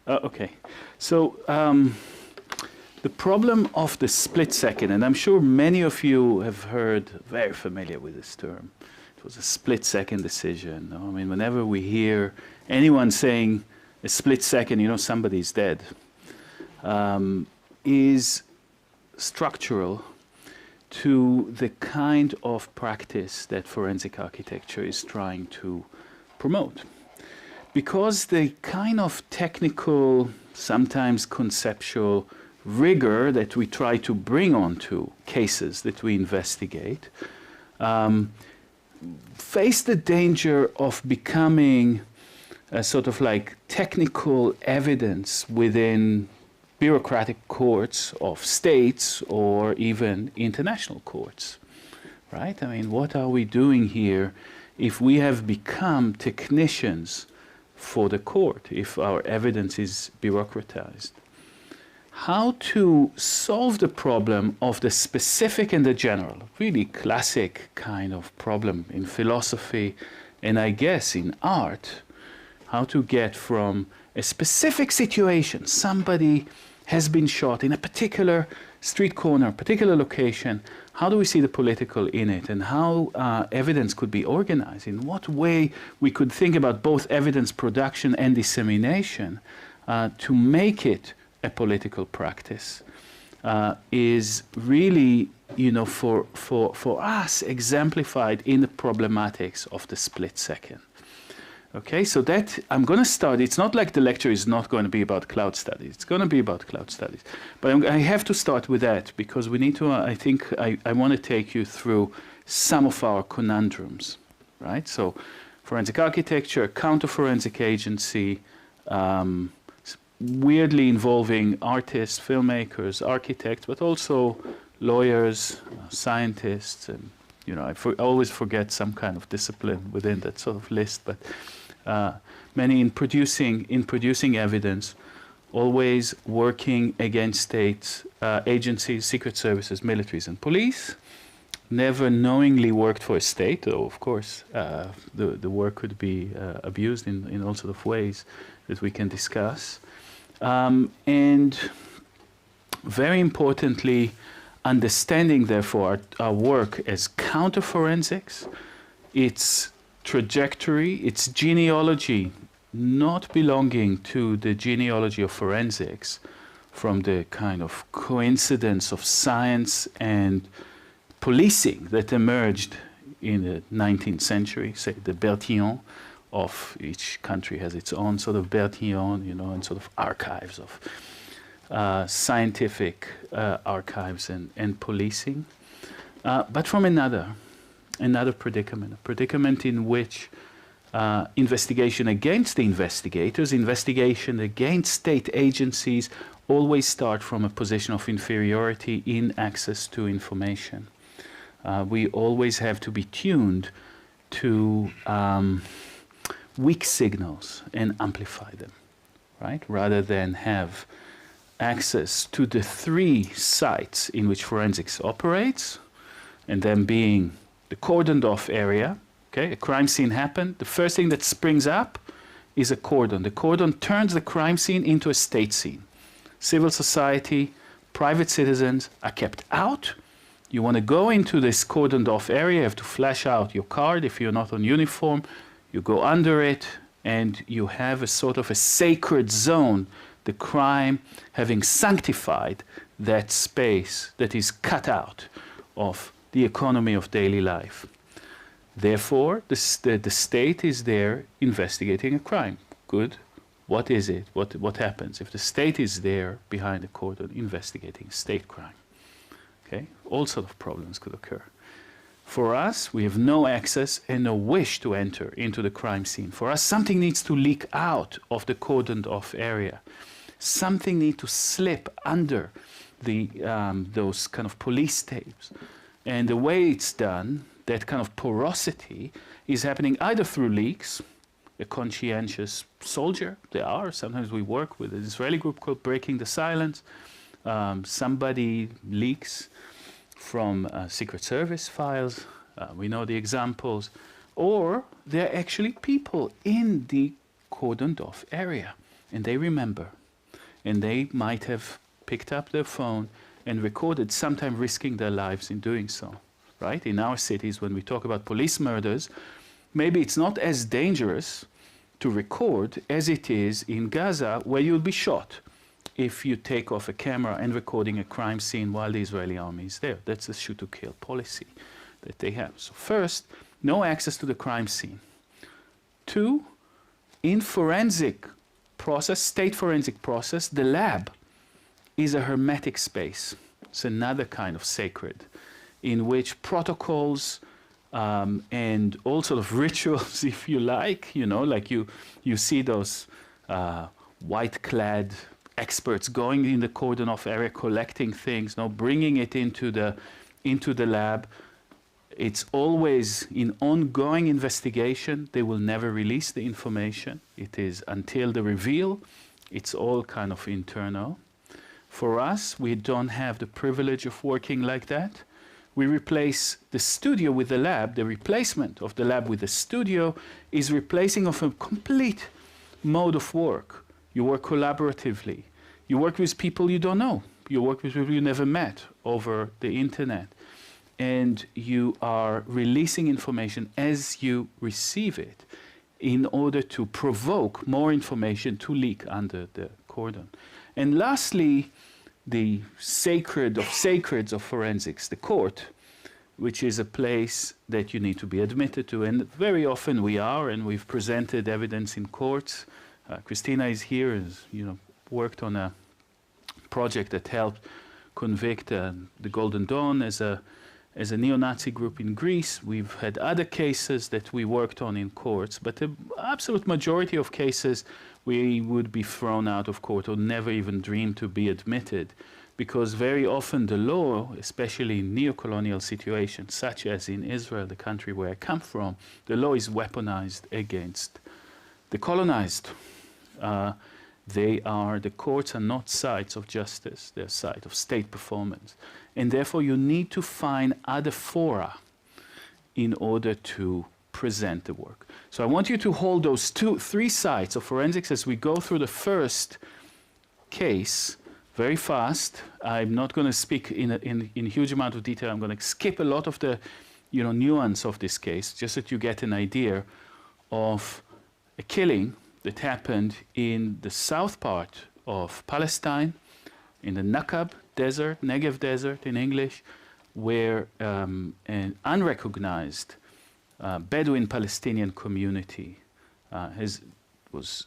Okay. So the problem of the split second, and I'm sure many of you have heard, very familiar with this term. It was a split second decision. I mean, whenever we hear anyone saying a split second, you know, somebody's dead, is structural to the kind of practice that forensic architecture is trying to promote. Because the kind of technical, sometimes conceptual rigor that we try to bring onto cases that we investigate face the danger of becoming a sort of like technical evidence within bureaucratic courts of states or even international courts, right? I mean, what are we doing here if we have become technicians for the court, if our evidence is bureaucratized? How to solve the problem of the specific and the general, really classic kind of problem in philosophy and I guess in art, how to get from a specific situation, somebody has been shot in a particular street corner, particular location, how do we see the political in it, and how evidence could be organized, in what way we could think about both evidence production and dissemination to make it a political practice, is really, you know, for us exemplified in the problematics of the split second. Okay, so that I'm going to start. It's not like the lecture is not going to be about cloud studies. It's going to be about cloud studies. But I have to start with that because we need to, I think, I want to take you through some of our conundrums, right? So forensic architecture, counter-forensic agency, weirdly involving artists, filmmakers, architects, but also lawyers, scientists, and, you know, I always forget some kind of discipline within that sort of list, but many in producing evidence, always working against states, agencies, secret services, militaries, and police. Never knowingly worked for a state, though of course the work could be abused in all sorts of ways that we can discuss. And very importantly, understanding therefore our work as counter-forensics, its trajectory, its genealogy, not belonging to the genealogy of forensics from the kind of coincidence of science and policing that emerged in the 19th century, say the Bertillon of each country has its own sort of Bertillon, you know, and sort of archives of scientific archives and policing, but from another predicament, a predicament in which investigation against the investigators, investigation against state agencies always start from a position of inferiority in access to information. We always have to be tuned to weak signals and amplify them, right? Rather than have access to the three sites in which forensics operates, and then being the cordoned off area. Okay, a crime scene happened. The first thing that springs up is a cordon. The cordon turns the crime scene into a state scene. Civil society, private citizens are kept out. You want to go into this cordoned off area, you have to flash out your card if you're not on uniform. You go under it, and you have a sort of a sacred zone, the crime having sanctified that space that is cut out of the economy of daily life. Therefore, the state is there investigating a crime. Good. What is it? What happens if the state is there behind the cordon investigating state crime? Okay, all sorts of problems could occur. For us, we have no access and no wish to enter into the crime scene. For us, something needs to leak out of the cordoned off area. Something needs to slip under the those kind of police tapes. And the way it's done, that kind of porosity, is happening either through leaks, a conscientious soldier, there are, sometimes we work with an Israeli group called Breaking the Silence, somebody leaks from Secret Service files, we know the examples, or there are actually people in the cordoned off area. and they remember. And they might have picked up their phone and recorded, sometimes risking their lives in doing so, right? In our cities, when we talk about police murders, maybe it's not as dangerous to record as it is in Gaza, where you'll be shot if you take off a camera and recording a crime scene while the Israeli army is there. That's the shoot-to-kill policy that they have. So first, no access to the crime scene. 2, in forensic process, state forensic process, the lab is a hermetic space. It's another kind of sacred in which protocols and all sort of rituals, if you like, like you see those white-clad experts going in the cordon-off area, collecting things, bringing it into the lab. It's always in ongoing investigation. They will never release the information. It is until the reveal. It's all kind of internal. For us, we don't have the privilege of working like that. We replace the studio with the lab. The replacement of the lab with the studio is replacing of a complete mode of work. You work collaboratively. You work with people you don't know. You work with people you never met over the internet. And you are releasing information as you receive it in order to provoke more information to leak under the cordon. And lastly, the sacred of sacreds of forensics, the court, which is a place that you need to be admitted to. And very often we are, and we've presented evidence in courts. Christina is here, has worked on a project that helped convict the Golden Dawn as a neo-Nazi group in Greece. We've had other cases that we worked on in courts, but the absolute majority of cases we would be thrown out of court or never even dream to be admitted, because very often the law, especially in neo-colonial situations, such as in Israel, the country where I come from, the law is weaponized against the colonized. The courts are not sites of justice, they're sites of state performance. And therefore you need to find other fora in order to present the work. So I want you to hold those 3 sites of forensics as we go through the first case very fast. I'm not going to speak in a huge amount of detail. I'm going to skip a lot of the nuance of this case, just so that you get an idea of a killing that happened in the south part of Palestine, in the Negev Desert in English, where an unrecognized Bedouin Palestinian community was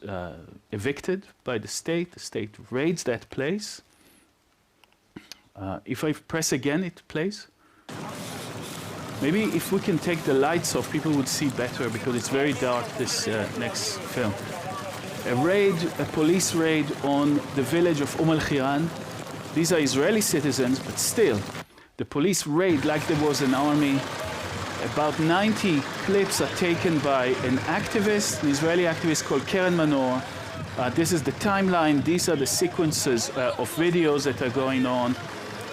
evicted by the state. The state raids that place. If I press again, it plays. Maybe if we can take the lights off, people would see better because it's very dark, this next film. A police raid on the village of al-Khiran. These are Israeli citizens, but still, the police raid like there was an army. About 90 clips are taken by an activist, an Israeli activist called Keren Manor. This is the timeline. These are the sequences of videos that are going on.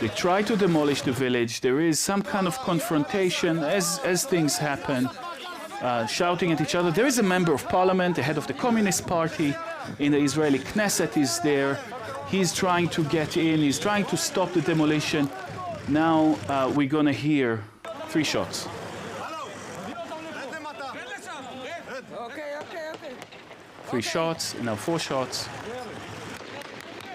They try to demolish the village. There is some kind of confrontation as things happen, shouting at each other. There is a member of parliament, the head of the Communist Party in the Israeli Knesset is there. He's trying to get in. He's trying to stop the demolition. Now we're going to hear 3 shots. Okay. 3 shots, and now 4 shots.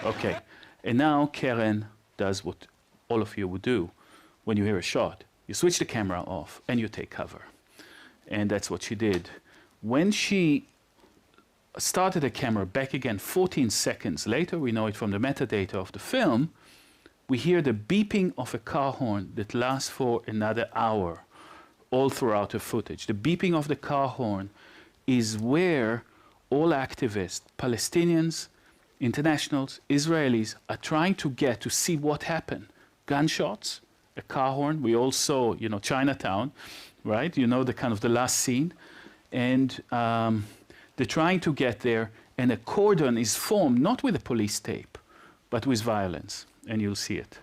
Okay. And now Keren does what all of you would do when you hear a shot. You switch the camera off and you take cover. And that's what she did. When she started the camera back again 14 seconds later, we know it from the metadata of the film, we hear the beeping of a car horn that lasts for another hour all throughout the footage. The beeping of the car horn is where all activists, Palestinians, internationals, Israelis, are trying to get to see what happened. Gunshots, a car horn. We all saw, Chinatown, right? The kind of the last scene. And they're trying to get there, and a cordon is formed, not with a police tape, but with violence. And you'll see it.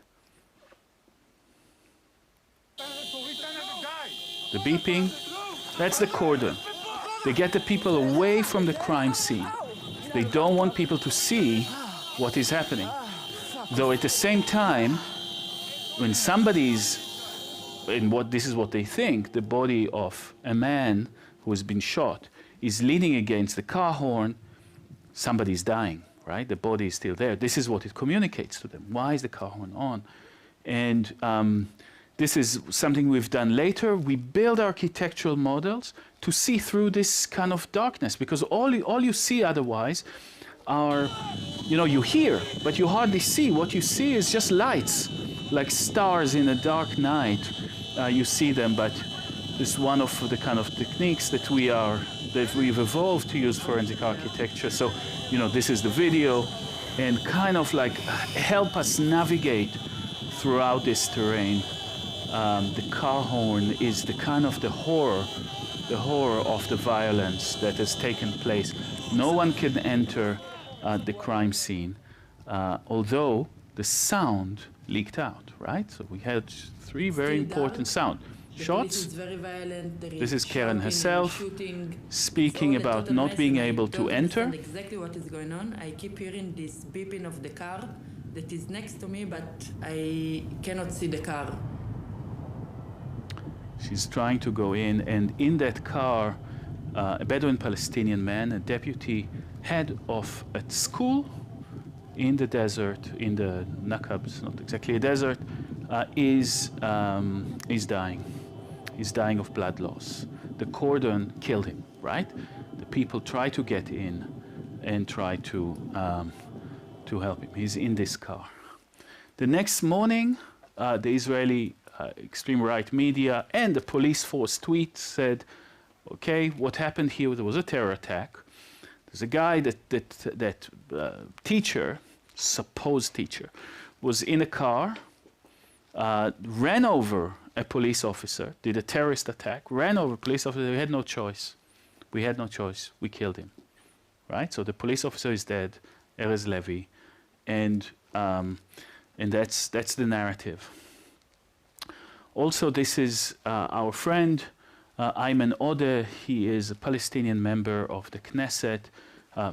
The beeping, that's the cordon. They get the people away from the crime scene. They don't want people to see what is happening. Though at the same time, when somebody's, and this is what they think, the body of a man who has been shot is leaning against the car horn, somebody's dying, right? The body is still there. This is what it communicates to them. Why is the car horn on? And this is something we've done later. We build architectural models to see through this kind of darkness, because all you see otherwise are, you hear, but you hardly see. What you see is just lights, like stars in a dark night. You see them, but this is one of the kind of techniques that we've evolved to use forensic architecture. So, this is the video, and kind of like help us navigate throughout this terrain. The car horn is the kind of the horror of the violence that has taken place. No one can enter the crime scene, although the sound leaked out, right? So we had three very important sound. Shots. This is Karen herself speaking about not being able to enter. Exactly what is going on. I keep hearing this beeping of the car that is next to me, but I cannot see the car. She's trying to go in, and in that car, a Bedouin Palestinian man, a deputy head of a school in the desert, in the Nakab, it's not exactly a desert, is dying. He's dying of blood loss. The cordon killed him, right? The people try to get in and try to help him. He's in this car. The next morning, the Israeli extreme right media and the police force tweet said, okay, what happened here? There was a terror attack. There's a guy that teacher, supposed teacher, was in a car, ran over a police officer, did a terrorist attack, ran over a police officer. We had no choice. We had no choice. We killed him, right? So the police officer is dead, Erez Levy, and that's the narrative. Also, this is our friend Ayman Odeh. He is a Palestinian member of the Knesset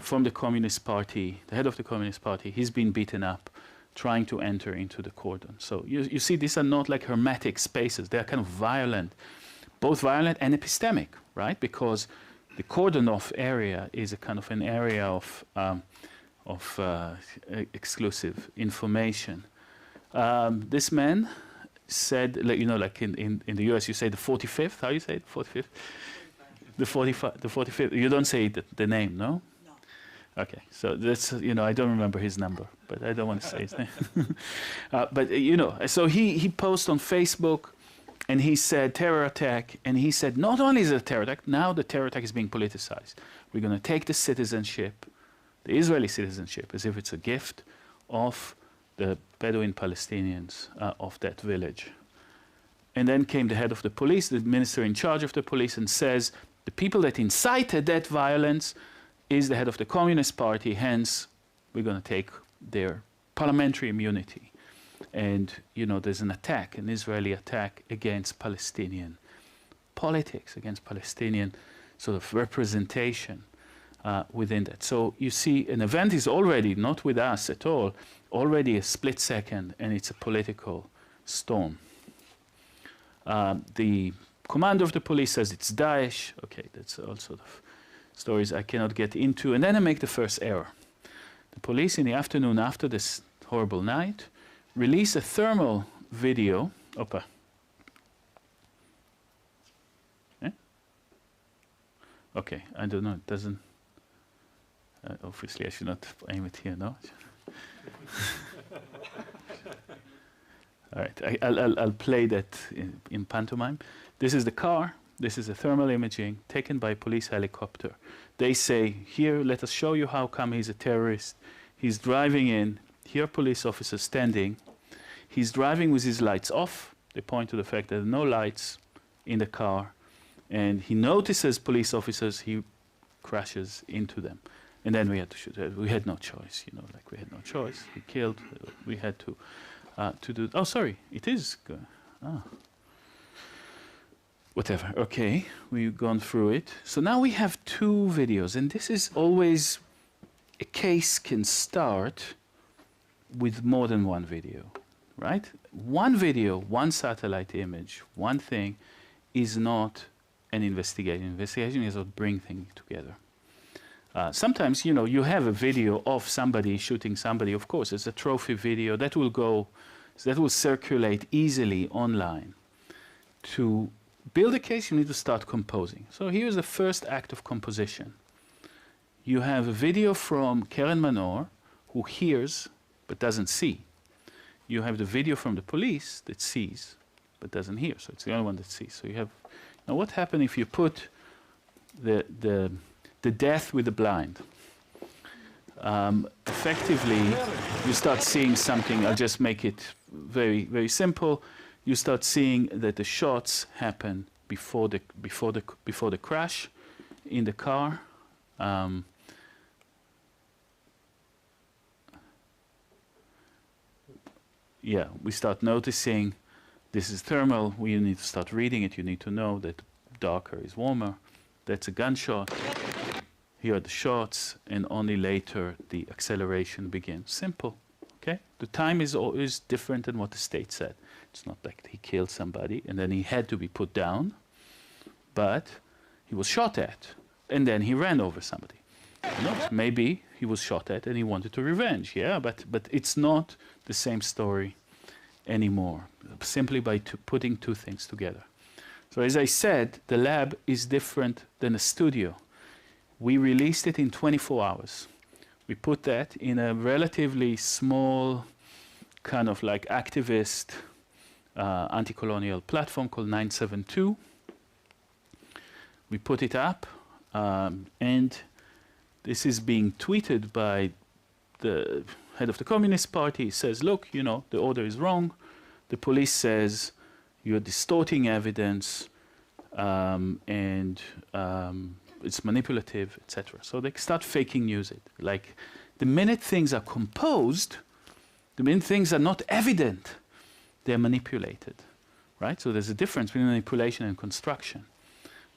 from the Communist Party, the head of the Communist Party. He's been beaten up trying to enter into the cordon. So you see, these are not like hermetic spaces. They're kind of violent, both violent and epistemic, right? Because the cordon off area is a kind of an area of exclusive information. This man said, like in the US, you say the 45th. How you say it? 45th? The 45th. You don't say the name, no? Okay, so that's, I don't remember his number, but I don't want to say his name. But, so he posted on Facebook, and he said terror attack, and he said not only is it a terror attack, now the terror attack is being politicized. We're going to take the citizenship, the Israeli citizenship, as if it's a gift of the Bedouin Palestinians of that village. And then came the head of the police, the minister in charge of the police, and says the people that incited that violence is the head of the Communist Party, hence we're going to take their parliamentary immunity. And, there's an attack, an Israeli attack against Palestinian politics, against Palestinian sort of representation within that. So you see, an event is already, not with us at all, already a split second, and it's a political storm. The commander of the police says it's Daesh. Okay, that's all sort of stories I cannot get into. And then I make the first error. The police in the afternoon after this horrible night release a thermal video. Opa. Eh? Okay, I don't know. It doesn't. Obviously, I should not aim it here, no? All right, I'll play that in pantomime. This is the car. This is a thermal imaging taken by a police helicopter. They say, here, let us show you how come he's a terrorist. He's driving in. Here, police officers standing. He's driving with his lights off. They point to the fact that there are no lights in the car. And he notices police officers. He crashes into them. And then we had to shoot. We had no choice, we had no choice. He killed. We had to do. Oh, sorry, it is. Whatever. Okay, we've gone through it. So now we have two videos, and this is always a case can start with more than one video, right? One video, one satellite image, one thing is not an investigation. Investigation is what bring things together. Sometimes, you have a video of somebody shooting somebody. Of course, it's a trophy video that will circulate easily online. To build a case, you need to start composing. So here's the first act of composition. You have a video from Keren Manor, who hears but doesn't see. You have the video from the police that sees but doesn't hear. So it's the only one that sees. So you have, now what happens if you put the deaf with the blind? Effectively, you start seeing something. I'll just make it very, very simple. You start seeing that the shots happen before the crash in the car. Yeah, we start noticing this is thermal. We need to start reading it. You need to know that darker is warmer. That's a gunshot. Here are the shots, and only later the acceleration begins. Simple, okay? The time is always different than what the state said. It's not like he killed somebody and then he had to be put down, but he was shot at, and then he ran over somebody. Maybe he was shot at and he wanted to revenge, yeah, but it's not the same story anymore, simply by putting two things together. So as I said, the lab is different than a studio. We released it in 24 hours. We put that in a relatively small, kind of like activist, anti-colonial platform called 972. We put it up, and this is being tweeted by the head of the Communist Party. He says, look, the order is wrong. The police says you're distorting evidence, and it's manipulative, etc. So they start faking news it. Like, the minute things are composed, the minute things are not evident, they're manipulated, right? So there's a difference between manipulation and construction.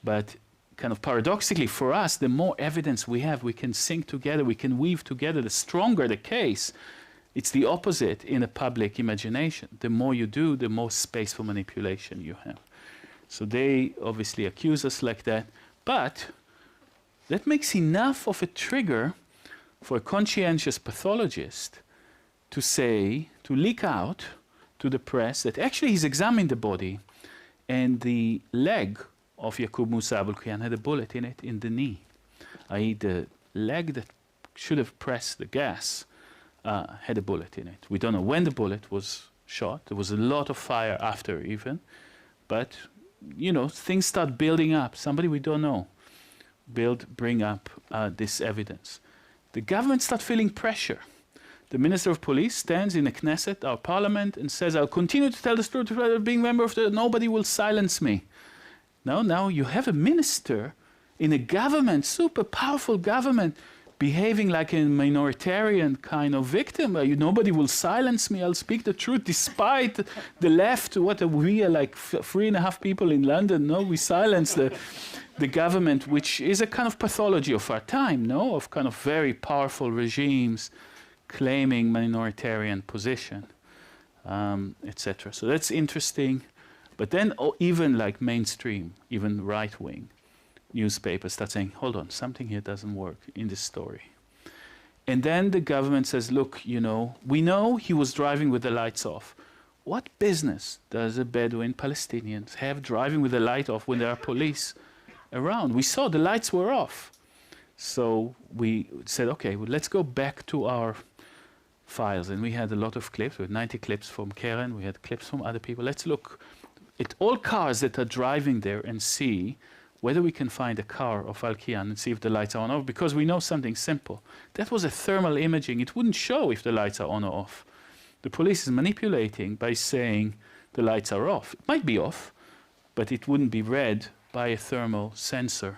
But kind of paradoxically for us, the more evidence we have, we can sync together, we can weave together, the stronger the case. It's the opposite in a public imagination. The more you do, the more space for manipulation you have. So they obviously accuse us like that, but that makes enough of a trigger for a conscientious pathologist to say, to leak out to the press that actually he's examined the body and the leg of Yaqub Musa Abulkian had a bullet in it in the knee, i.e. the leg that should have pressed the gas had a bullet in it. We don't know when the bullet was shot. There was a lot of fire after even, but things start building up. Somebody we don't know bring up this evidence. The government start feeling pressure. The Minister of Police stands in the Knesset, our parliament, and says, I'll continue to tell the truth, being member of nobody will silence me. Now you have a minister in a government, super powerful government, behaving like a minoritarian kind of victim. Nobody will silence me, I'll speak the truth, despite the left, we are like 3.5 people in London, we silence the government, which is a kind of pathology of our time, of kind of very powerful regimes claiming minoritarian position, etc. So that's interesting. But then even like mainstream, even right-wing newspapers start saying, hold on, something here doesn't work in this story. And then the government says, look, we know he was driving with the lights off. What business does a Bedouin Palestinians have driving with the light off when there are police around? We saw the lights were off. So we said, okay, well, let's go back to our files. And we had a lot of clips. We had 90 clips from Keren. We had clips from other people. Let's look at all cars that are driving there and see whether we can find a car of Al-Kian and see if the lights are on or off, because we know something simple. That was a thermal imaging. It wouldn't show if the lights are on or off. The police is manipulating by saying the lights are off. It might be off, but it wouldn't be read by a thermal sensor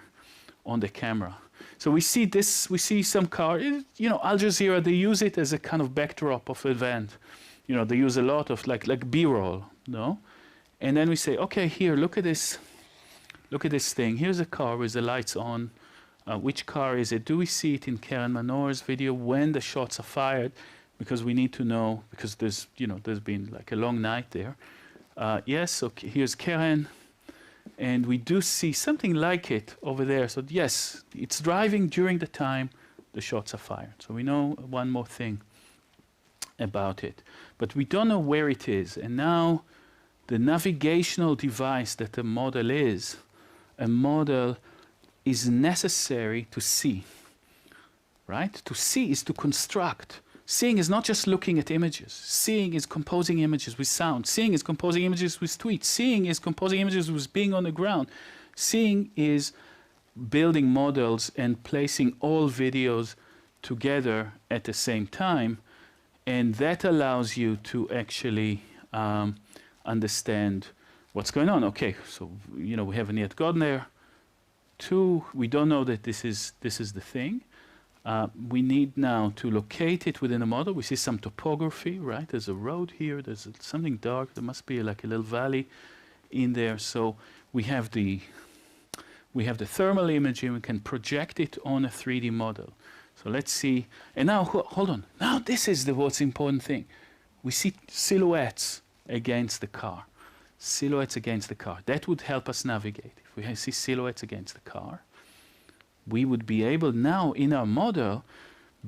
on the camera. So we see this, we see some car, Al Jazeera, they use it as a kind of backdrop of event. They use a lot of like B-roll, And then we say, okay, here, look at this thing. Here's a car with the lights on. which car is it? Do we see it in Karen Manor's video when the shots are fired? Because we need to know, because there's been like a long night there. Yes, okay, here's Karen. And we do see something like it over there. So yes, it's driving during the time the shots are fired. So we know one more thing about it. But we don't know where it is. And now the navigational device that a model is necessary to see. Right? To see is to construct. Seeing is not just looking at images. Seeing is composing images with sound. Seeing is composing images with tweets. Seeing is composing images with being on the ground. Seeing is building models and placing all videos together at the same time. And that allows you to actually understand what's going on. Okay, so we haven't yet gotten there. 2, we don't know that this is the thing. We need now to locate it within a model. We see some topography, right? There's a road here. There's something dark. There must be like a little valley in there. So we have the thermal imaging. We can project it on a 3D model. So let's see. And now, hold on. Now this is what's important thing. We see silhouettes against the car. Silhouettes against the car. That would help us navigate. If we see silhouettes against the car, we would be able now in our model,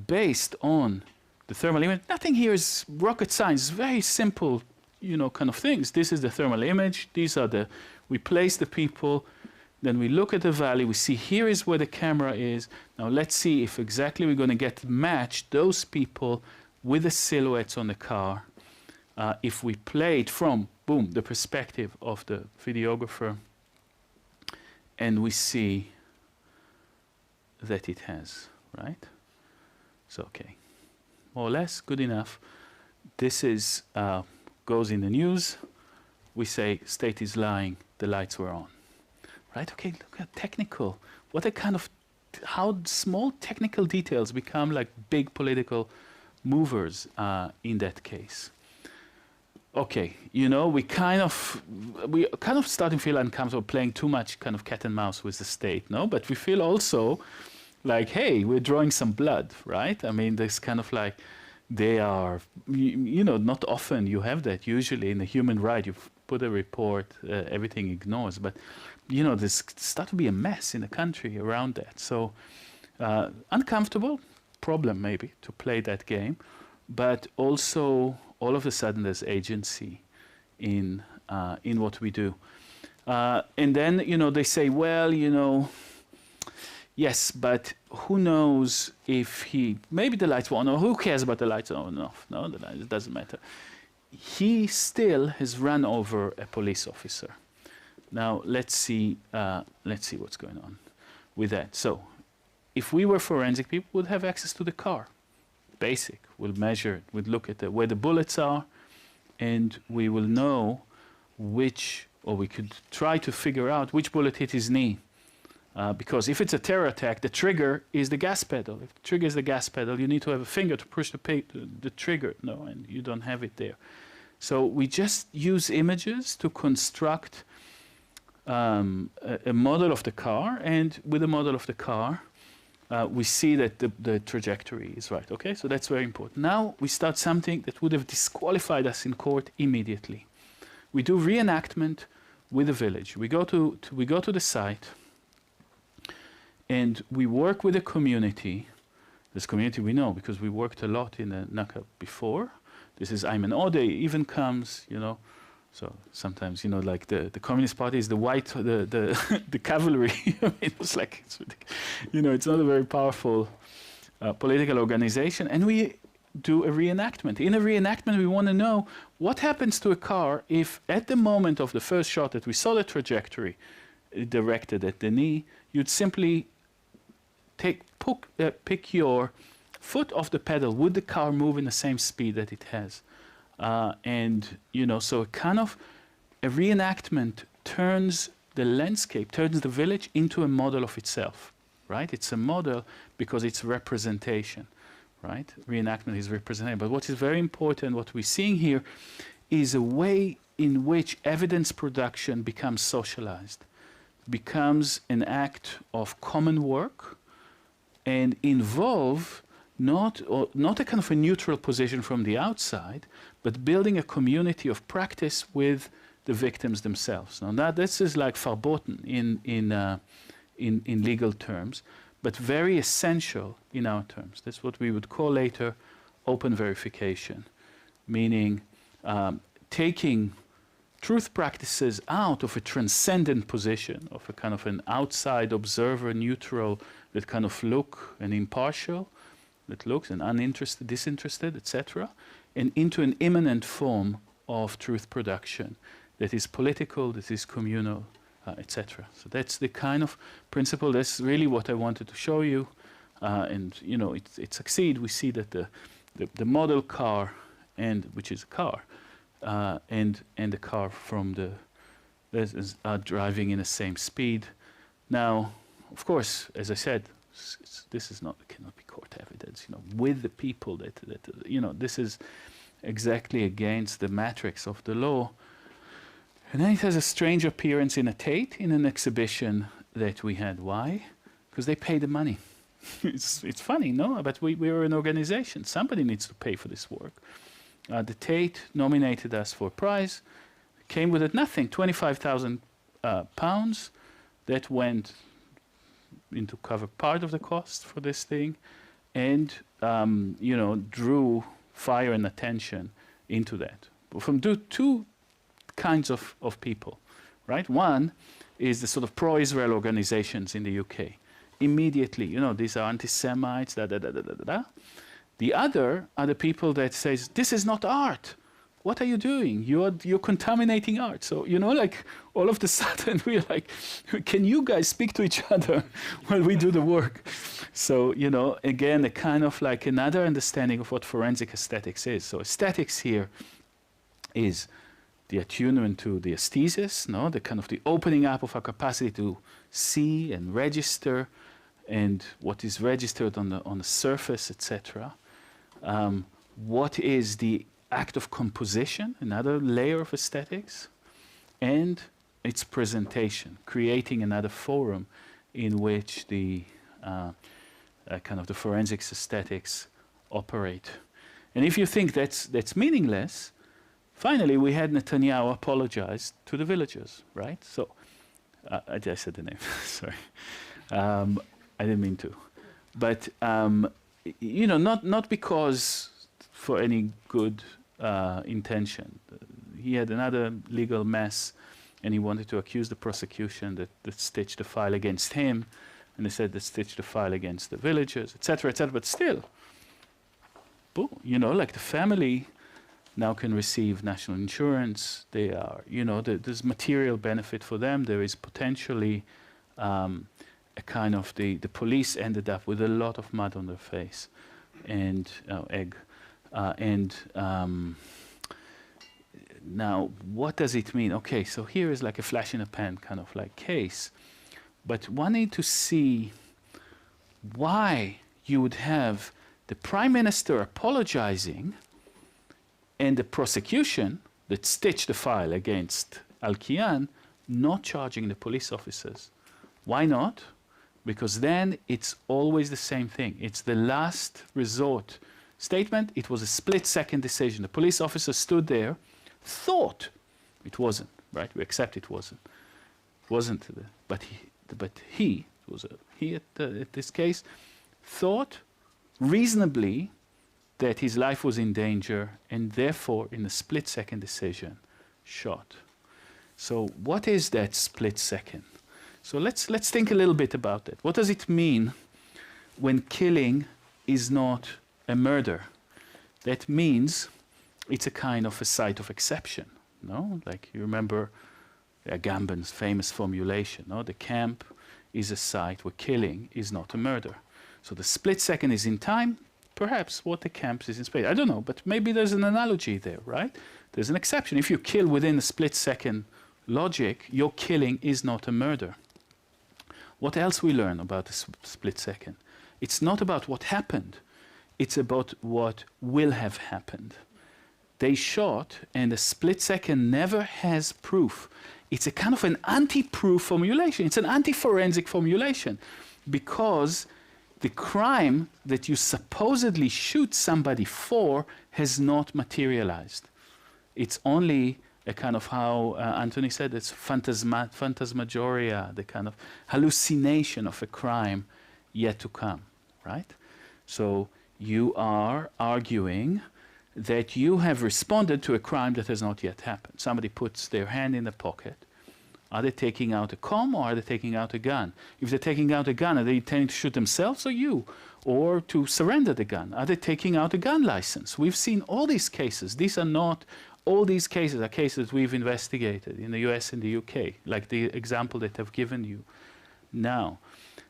based on the thermal image, nothing here is rocket science, very simple, kind of things. This is the thermal image. These are we place the people, then we look at the valley, we see here is where the camera is. Now let's see if exactly we're going to get matched those people with the silhouettes on the car. If we play it from, boom, the perspective of the videographer, and we see that it has, right? So, okay, more or less, good enough. This is goes in the news. We say, state is lying, the lights were on. Right, okay, look at technical. What a kind of, how small technical details become like big political movers in that case. Okay, we kind of starting to feel uncomfortable playing too much kind of cat and mouse with the state, no? But we feel also like, hey, we're drawing some blood, right? I mean, there's kind of like, they are, not often you have that. Usually in a human right, you put a report, everything ignores. But, there's start to be a mess in the country around that. So uncomfortable, problem maybe, to play that game. But also, all of a sudden, there's agency in what we do. And then, they say, well, yes, but who knows if maybe the lights were on, or who cares about the lights on or off? No, it doesn't matter. He still has run over a police officer. Now, let's see what's going on with that. So, if we were forensic people, we'd have access to the car. Basic. We'll measure it. We'd look at where the bullets are, and we will know we could try to figure out which bullet hit his knee. Because if it's a terror attack, the trigger is the gas pedal. If the trigger is the gas pedal, you need to have a finger to push the trigger. No, and you don't have it there. So we just use images to construct a model of the car, and with the model of the car, we see that the trajectory is right. Okay, so that's very important. Now we start something that would have disqualified us in court immediately. We do reenactment with the village. We go to the site. And we work with the community. This community we know because we worked a lot in the Nakba before. This is Ayman Ode even comes, So sometimes, like the Communist Party is the white, the cavalry. It was like, it's not a very powerful political organization. And we do a reenactment. In a reenactment, we want to know what happens to a car if at the moment of the first shot that we saw the trajectory directed at the knee, you'd simply pick your foot off the pedal. Would the car move in the same speed that it has? So kind of a reenactment turns the landscape, turns the village into a model of itself, right? It's a model because it's representation, right? Reenactment is representation. But what is very important, what we're seeing here, is a way in which evidence production becomes socialized, becomes an act of common work, and involve not a kind of a neutral position from the outside, but building a community of practice with the victims themselves. Now this is like verboten in legal terms, but very essential in our terms. That's what we would call later open verification, meaning taking truth practices out of a transcendent position, of a kind of an outside observer, neutral, that kind of look and impartial, that looks and uninterested, disinterested, etc., and into an immanent form of truth production that is political, that is communal, etc. So that's the kind of principle. That's really what I wanted to show you, and you know, it succeeds. We see that the model car, and which is a car, and the car from are driving in the same speed. Now, of course, as I said, this cannot be court evidence. You know, with the people that you know, this is exactly against the matrix of the law. And then it has a strange appearance in a Tate, in an exhibition that we had. Why? Because they pay the money. It's funny, no? But we're an organization. Somebody needs to pay for this work. The Tate nominated us for a prize. Came with it nothing, £25,000 that went into cover part of the cost for this thing, and you know, drew fire and attention into that from two kinds of people, right? One is the sort of pro-Israel organizations in the UK. Immediately, you know, these are anti-Semites, da da da da da da. The other are the people that says, this is not art. What are you doing? You're contaminating art. So, you know, like all of a sudden we're like, can you guys speak to each other while we do the work? So, you know, again, a kind of like another understanding of what forensic aesthetics is. So aesthetics here is the attunement to the aesthesis, no? The kind of the opening up of our capacity to see and register, and what is registered on the surface, etc. What is the act of composition, another layer of aesthetics, and its presentation, creating another forum in which the kind of the forensics aesthetics operate. And if you think that's meaningless, finally we had Netanyahu apologize to the villagers, right? So I just said the name, sorry. I didn't mean to. But you know, not because for any good intention. He had another legal mess, and he wanted to accuse the prosecution that stitched the file against him, and they said that stitched the file against the villagers, etc., etc. But still, boom, you know, like the family now can receive national insurance. They are, you know, there's material benefit for them. There is potentially a kind of the police ended up with a lot of mud on their face, and egg. Now, what does it mean? Okay, so here is like a flash in a pan kind of like case, but one need to see why you would have the prime minister apologizing and the prosecution that stitched the file against Al-Kiyan not charging the police officers. Why not? Because then it's always the same thing. It's the last resort statement. It was a split-second decision. The police officer stood there, thought it wasn't, right? We accept it wasn't. But he at this case, thought reasonably that his life was in danger, and therefore, in a split-second decision, shot. So what is that split second? So let's think a little bit about that. What does it mean when killing is not a murder? That means it's a kind of a site of exception, no? Like you remember Agamben's famous formulation, no? The camp is a site where killing is not a murder. So the split second is in time, perhaps what the camp is in space. I don't know, but maybe there's an analogy there, right? There's an exception. If you kill within a split second logic, your killing is not a murder. What else we learn about the split second? It's not about what happened. It's about what will have happened. They shot, and a split second never has proof. It's a kind of an anti-proof formulation. It's an anti-forensic formulation, because the crime that you supposedly shoot somebody for has not materialized. It's only a kind of how Anthony said, it's phantasmagoria, the kind of hallucination of a crime yet to come, right? So you are arguing that you have responded to a crime that has not yet happened. Somebody puts their hand in the pocket. Are they taking out a comb or are they taking out a gun? If they're taking out a gun, are they intending to shoot themselves or you? Or to surrender the gun? Are they taking out a gun license? We've seen all these cases. These are not, all these cases are cases we've investigated in the US and the UK, like the example that I've given you now.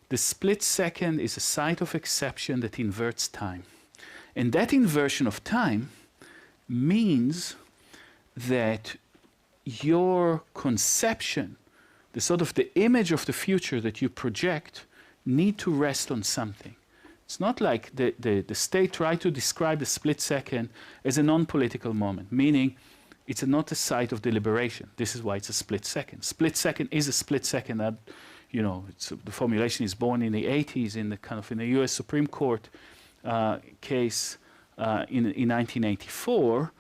The split second is a site of exception that inverts time. And that inversion of time means that your conception, the sort of the image of the future that you project, need to rest on something. It's not like the state tried to describe the split second as a non-political moment, meaning it's not a site of deliberation. This is why it's a split second. Split second is a split second. You know, the formulation is born in the 80s in the kind of in the U.S. Supreme Court case in 1984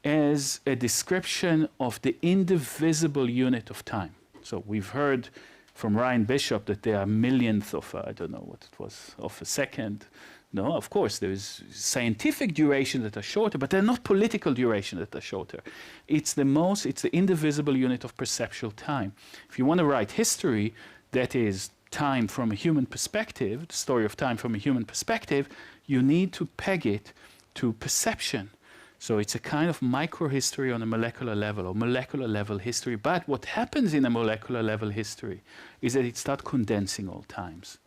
as a description of the indivisible unit of time. So we've heard from Ryan Bishop that there are millionths of, I don't know what it was, of a second. No, of course, there is scientific duration that are shorter, but they're not political duration that are shorter. It's the indivisible unit of perceptual time. If you want to write history, that is time from a human perspective, the story of time from a human perspective, you need to peg it to perception. So it's a kind of microhistory on a molecular level, or molecular level history. But what happens in a molecular level history is that it starts condensing all times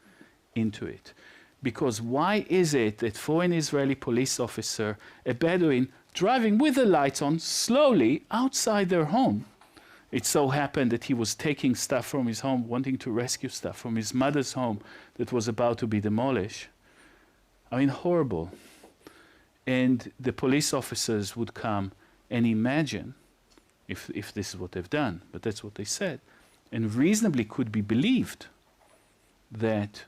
into it. Because why is it that for an Israeli police officer, a Bedouin driving with the lights on slowly outside their home, it so happened that he was taking stuff from his home, wanting to rescue stuff from his mother's home that was about to be demolished. I mean, horrible. And the police officers would come and imagine, if this is what they've done, but that's what they said, and reasonably could be believed that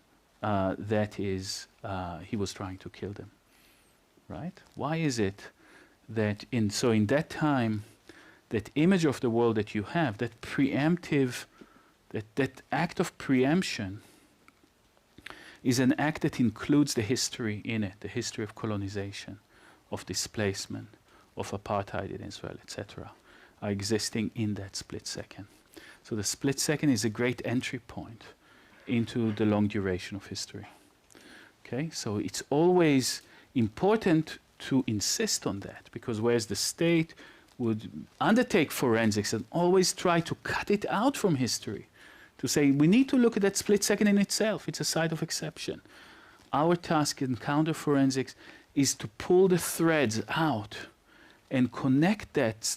he was trying to kill them, right? Why is it that in that time, that image of the world that you have, that preemptive, that act of preemption is an act that includes the history in it, the history of colonization, of displacement, of apartheid in Israel, etc., are existing in that split second. So the split second is a great entry point into the long duration of history. Okay, so it's always important to insist on that, because whereas the state would undertake forensics and always try to cut it out from history, to say we need to look at that split second in itself, it's a site of exception. Our task in counter-forensics is to pull the threads out and connect that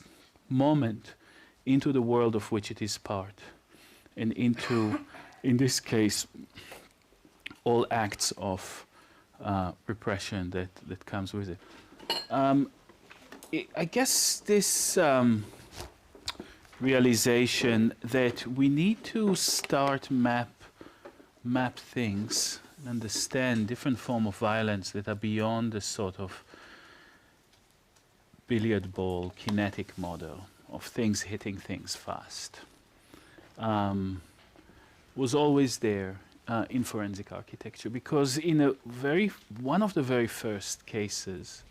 moment into the world of which it is part, and into, in this case, all acts of repression that comes with it. I guess this realization that we need to start map things and understand different form of violence that are beyond the sort of billiard ball kinetic model of things hitting things fast was always there in forensic architecture, because in one of the very first cases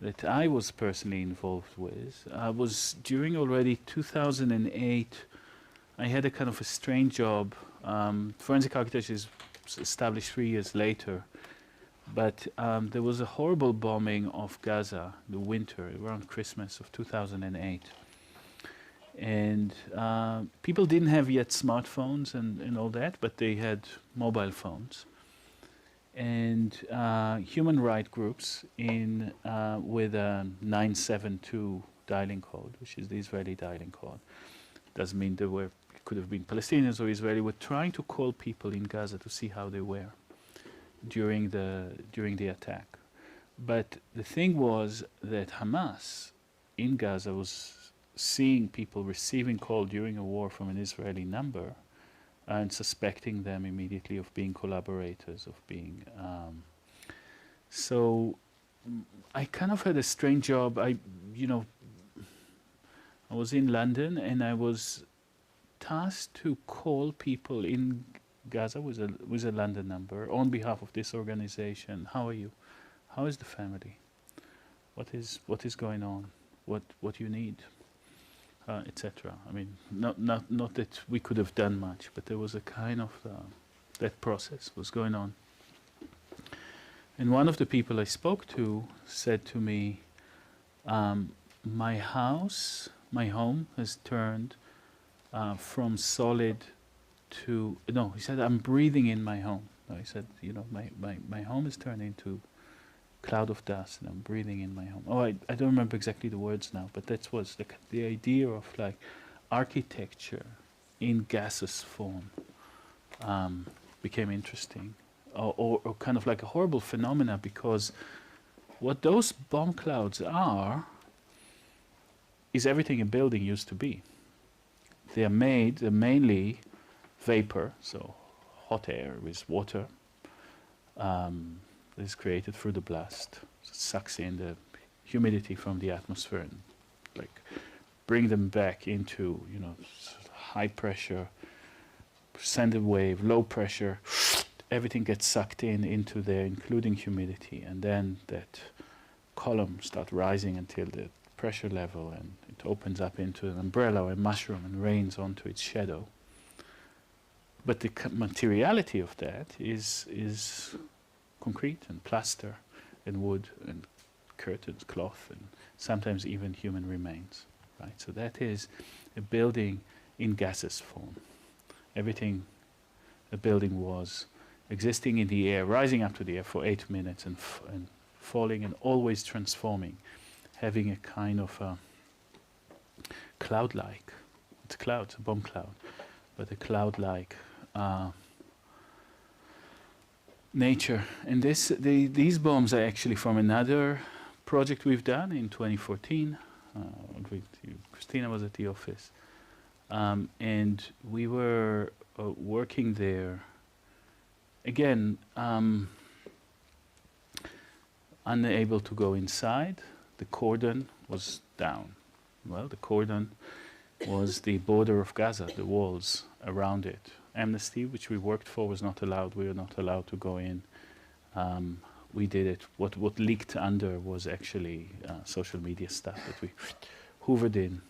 that I was personally involved with was during already 2008. I had a kind of a strange job. Forensic architecture is established 3 years later, but there was a horrible bombing of Gaza, the winter, around Christmas of 2008. And people didn't have yet smartphones and all that, but they had mobile phones. And human rights groups with a 972 dialing code, which is the Israeli dialing code. Doesn't mean it could have been Palestinians or Israeli, were trying to call people in Gaza to see how they were during the attack. But the thing was that Hamas in Gaza was seeing people receiving call during a war from an Israeli number and suspecting them immediately of being collaborators, of being. So I kind of had a strange job. I was in London and I was tasked to call people in Gaza with a London number on behalf of this organization. How are you? How is the family? What is going on? What you need? Etc. I mean, not that we could have done much, but there was a kind of that process was going on. And one of the people I spoke to said to me, my home has turned from solid to, no, he said, I'm breathing in my home. No, he said, my home is turned into cloud of dust and I'm breathing in my home. Oh, I don't remember exactly the words now, but that was the idea of like architecture in gaseous form became interesting. Or kind of like a horrible phenomena, because what those bomb clouds are is everything a building used to be. They're mainly vapor, so hot air with water that is created through the blast. So it sucks in the humidity from the atmosphere and like bring them back into high pressure, send a wave, low pressure. Everything gets sucked into there, including humidity, and then that column starts rising until the pressure level, and it opens up into an umbrella or a mushroom and rains onto its shadow. But the materiality of that is concrete and plaster and wood and curtains, cloth, and sometimes even human remains. Right. So that is a building in gaseous form. Everything a building was existing in the air, rising up to the air for 8 minutes and falling and always transforming, having a kind of cloud-like, it's a cloud, it's a bomb cloud, but a cloud-like nature. And these bombs are actually from another project we've done in 2014. Christina was at the office. And we were working there. Again, unable to go inside. The cordon was down. Well, the cordon was the border of Gaza, the walls around it. Amnesty, which we worked for, was not allowed. We were not allowed to go in. We did it. What leaked under was actually social media stuff that we hoovered in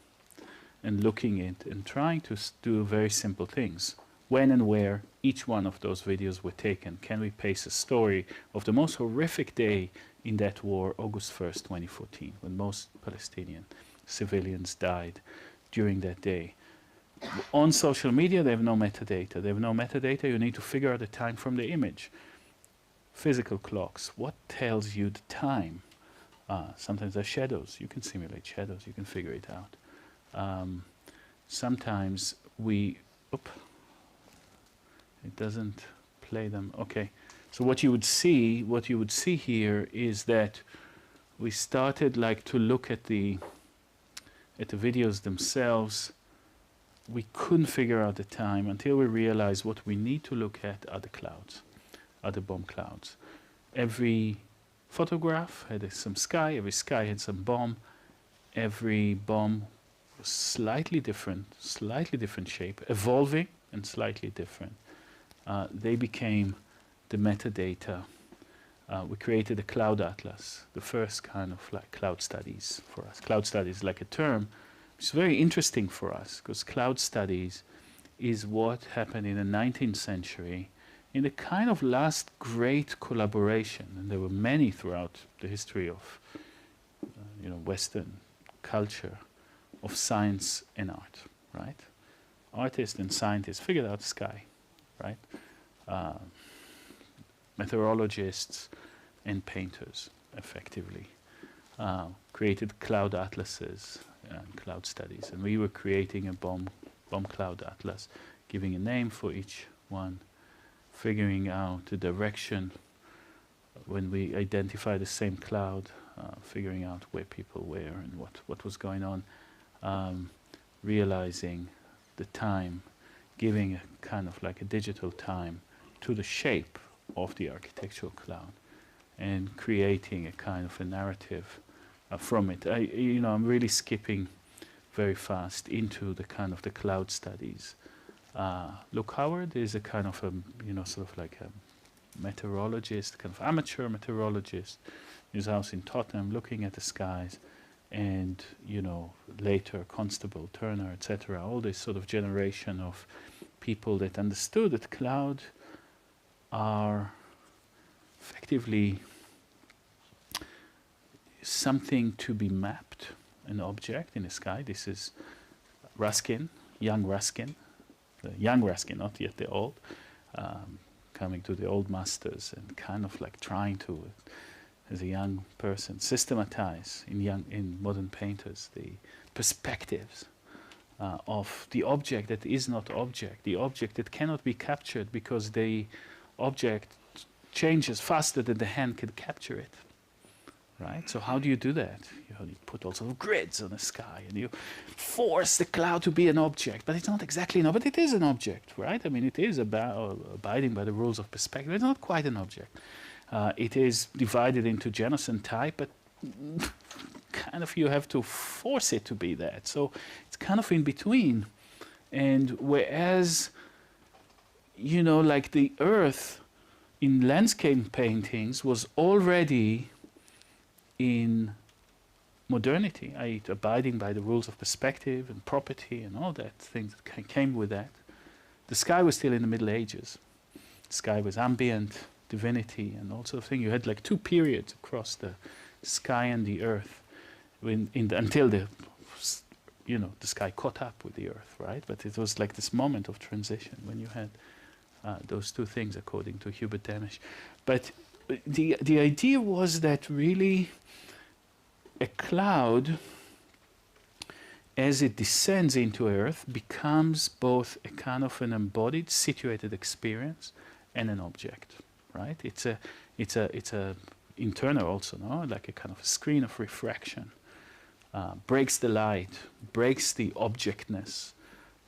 and looking at and trying to do very simple things. When and where each one of those videos were taken. Can we paste a story of the most horrific day in that war, August 1st, 2014, when most Palestinian civilians died during that day? On social media, they have no metadata. They have no metadata. You need to figure out the time from the image. Physical clocks. What tells you the time? Sometimes there are shadows. You can simulate shadows. You can figure it out. Sometimes it doesn't play them. Okay. So what you would see here is that we started like to look at the videos themselves. We couldn't figure out the time until we realized what we need to look at are the clouds, are the bomb clouds. Every photograph had some sky, every sky had some bomb. Every bomb was slightly different shape, evolving and slightly different. They became the metadata. We created a cloud atlas, the first kind of like cloud studies for us. Cloud studies is like a term. It's very interesting for us because cloud studies is what happened in the 19th century in the kind of last great collaboration, and there were many throughout the history of Western culture, of science and art, right? Artists and scientists figured out the sky, right? Meteorologists and painters, effectively, created cloud atlases and cloud studies, and we were creating a bomb cloud atlas, giving a name for each one, figuring out the direction when we identify the same cloud, figuring out where people were and what was going on, realizing the time, giving a kind of like a digital time to the shape of the architectural cloud and creating a kind of a narrative from it. I'm really skipping very fast into the kind of the cloud studies. Luke Howard is a kind of a, sort of like a meteorologist, kind of amateur meteorologist, in his house in Tottenham, looking at the skies, and later Constable, Turner, etc. All this sort of generation of people that understood that cloud are effectively something to be mapped, an object in the sky. This is Ruskin, young Ruskin, the young Ruskin, not yet the old, coming to the old masters and kind of like trying to, as a young person, systematize in modern painters the perspectives of the object that is not object, the object that cannot be captured because the object changes faster than the hand can capture it. Right? So how do you do that? You put all sort of grids on the sky and you force the cloud to be an object, but it's not exactly an object, but it is an object, right? I mean, it is abiding by the rules of perspective. It's not quite an object. It is divided into genus and type, but kind of you have to force it to be that. So it's kind of in between. And whereas, like the earth in landscape paintings was already in modernity, i.e. abiding by the rules of perspective and property and all that things that came with that. The sky was still in the Middle Ages. The sky was ambient, divinity, and all sort of thing. You had like two periods across the sky and the earth until the sky caught up with the earth, right? But it was like this moment of transition when you had those two things, according to Hubert Damisch. But the idea was that really a cloud, as it descends into earth, becomes both a kind of an embodied, situated experience and an object, right? It's a internal also, no? Like a kind of a screen of refraction, breaks the light, breaks the objectness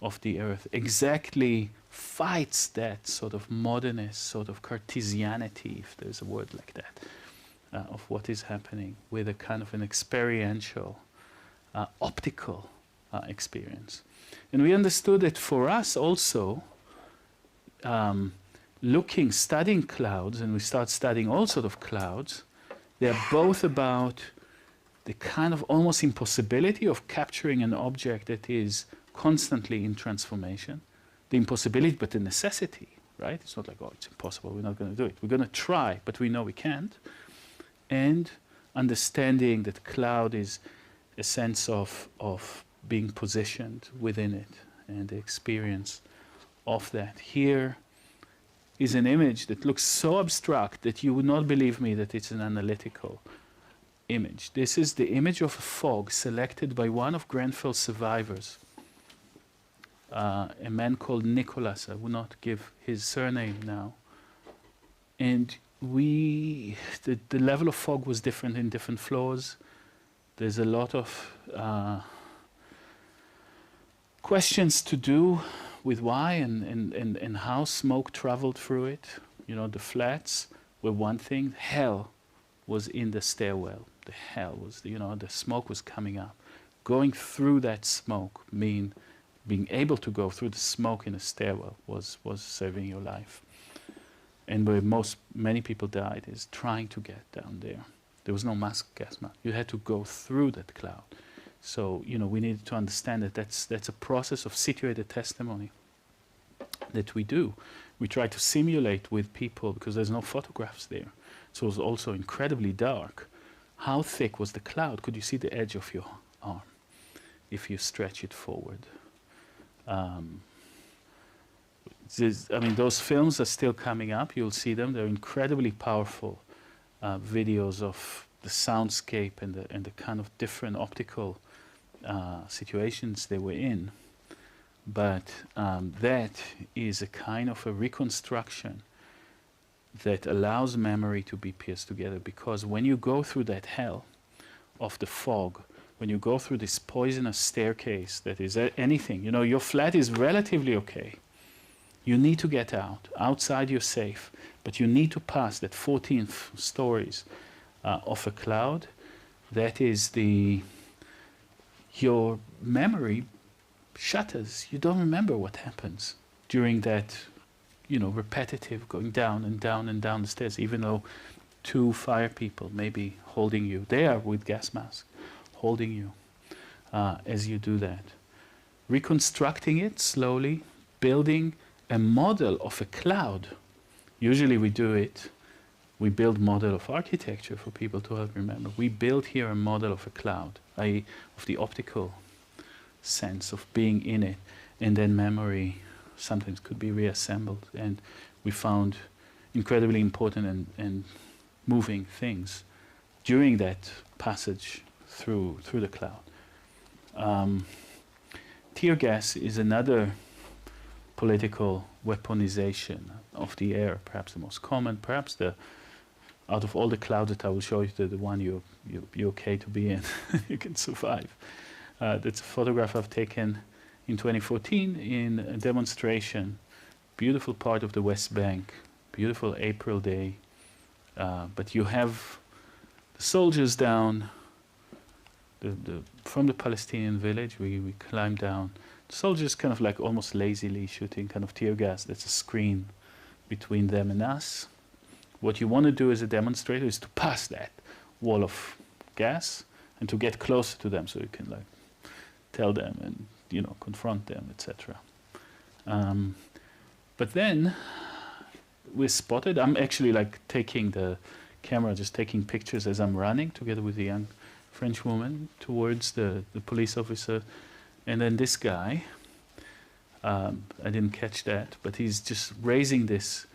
of the earth, exactly fights that sort of modernist, sort of Cartesianity, if there's a word like that, of what is happening with a kind of an experiential, optical experience. And we understood that for us also, studying clouds, and we start studying all sort of clouds, they're both about the kind of almost impossibility of capturing an object that is constantly in transformation, the impossibility, but the necessity, right? It's not like, oh, it's impossible, we're not going to do it. We're going to try, but we know we can't. And understanding that cloud is a sense of being positioned within it and the experience of that. Here is an image that looks so abstract that you would not believe me that it's an analytical image. This is the image of a fog selected by one of Grenfell's survivors, a man called Nicholas. I will not give his surname now. And the level of fog was different in different floors. There's a lot of questions to do with why and how smoke traveled through it. The flats were one thing. Hell was in the stairwell. The hell was, the smoke was coming up. Going through that smoke being able to go through the smoke in a stairwell was saving your life. And where many people died is trying to get down there. There was no gas mask. You had to go through that cloud. So, we needed to understand that that's a process of situated testimony that we do. We try to simulate with people because there's no photographs there. So it was also incredibly dark. How thick was the cloud? Could you see the edge of your arm if you stretch it forward? Those films are still coming up. You'll see them. They're incredibly powerful videos of the soundscape and the kind of different optical situations they were in. But that is a kind of a reconstruction that allows memory to be pieced together, because when you go through that hell of the fog, when you go through this poisonous staircase that is anything, your flat is relatively okay. You need to get out. Outside you're safe, but you need to pass that 14 stories of a cloud. That is your memory shatters. You don't remember what happens during that, repetitive going down and down and down the stairs, even though 2 fire people maybe holding you. They are with gas masks, holding you as you do that. Reconstructing it slowly, building a model of a cloud. Usually we build model of architecture for people to help remember. We build here a model of a cloud, i.e. of the optical sense of being in it, and then memory sometimes could be reassembled. And we found incredibly important and moving things during that passage through the cloud. Tear gas is another political weaponization of the air, perhaps the most common, perhaps out of all the clouds that I will show you, the one you're okay to be in, you can survive. That's a photograph I've taken in 2014 in a demonstration, beautiful part of the West Bank, beautiful April day, but you have the soldiers down, from the Palestinian village, we climb down. The soldiers kind of like almost lazily shooting kind of tear gas. That's a screen between them and us. What you want to do as a demonstrator is to pass that wall of gas and to get closer to them so you can like tell them and confront them, etc. But then we're spotted. I'm actually like taking the camera, just taking pictures as I'm running together with the young French woman towards the police officer, and then this guy, I didn't catch that, but he's just raising this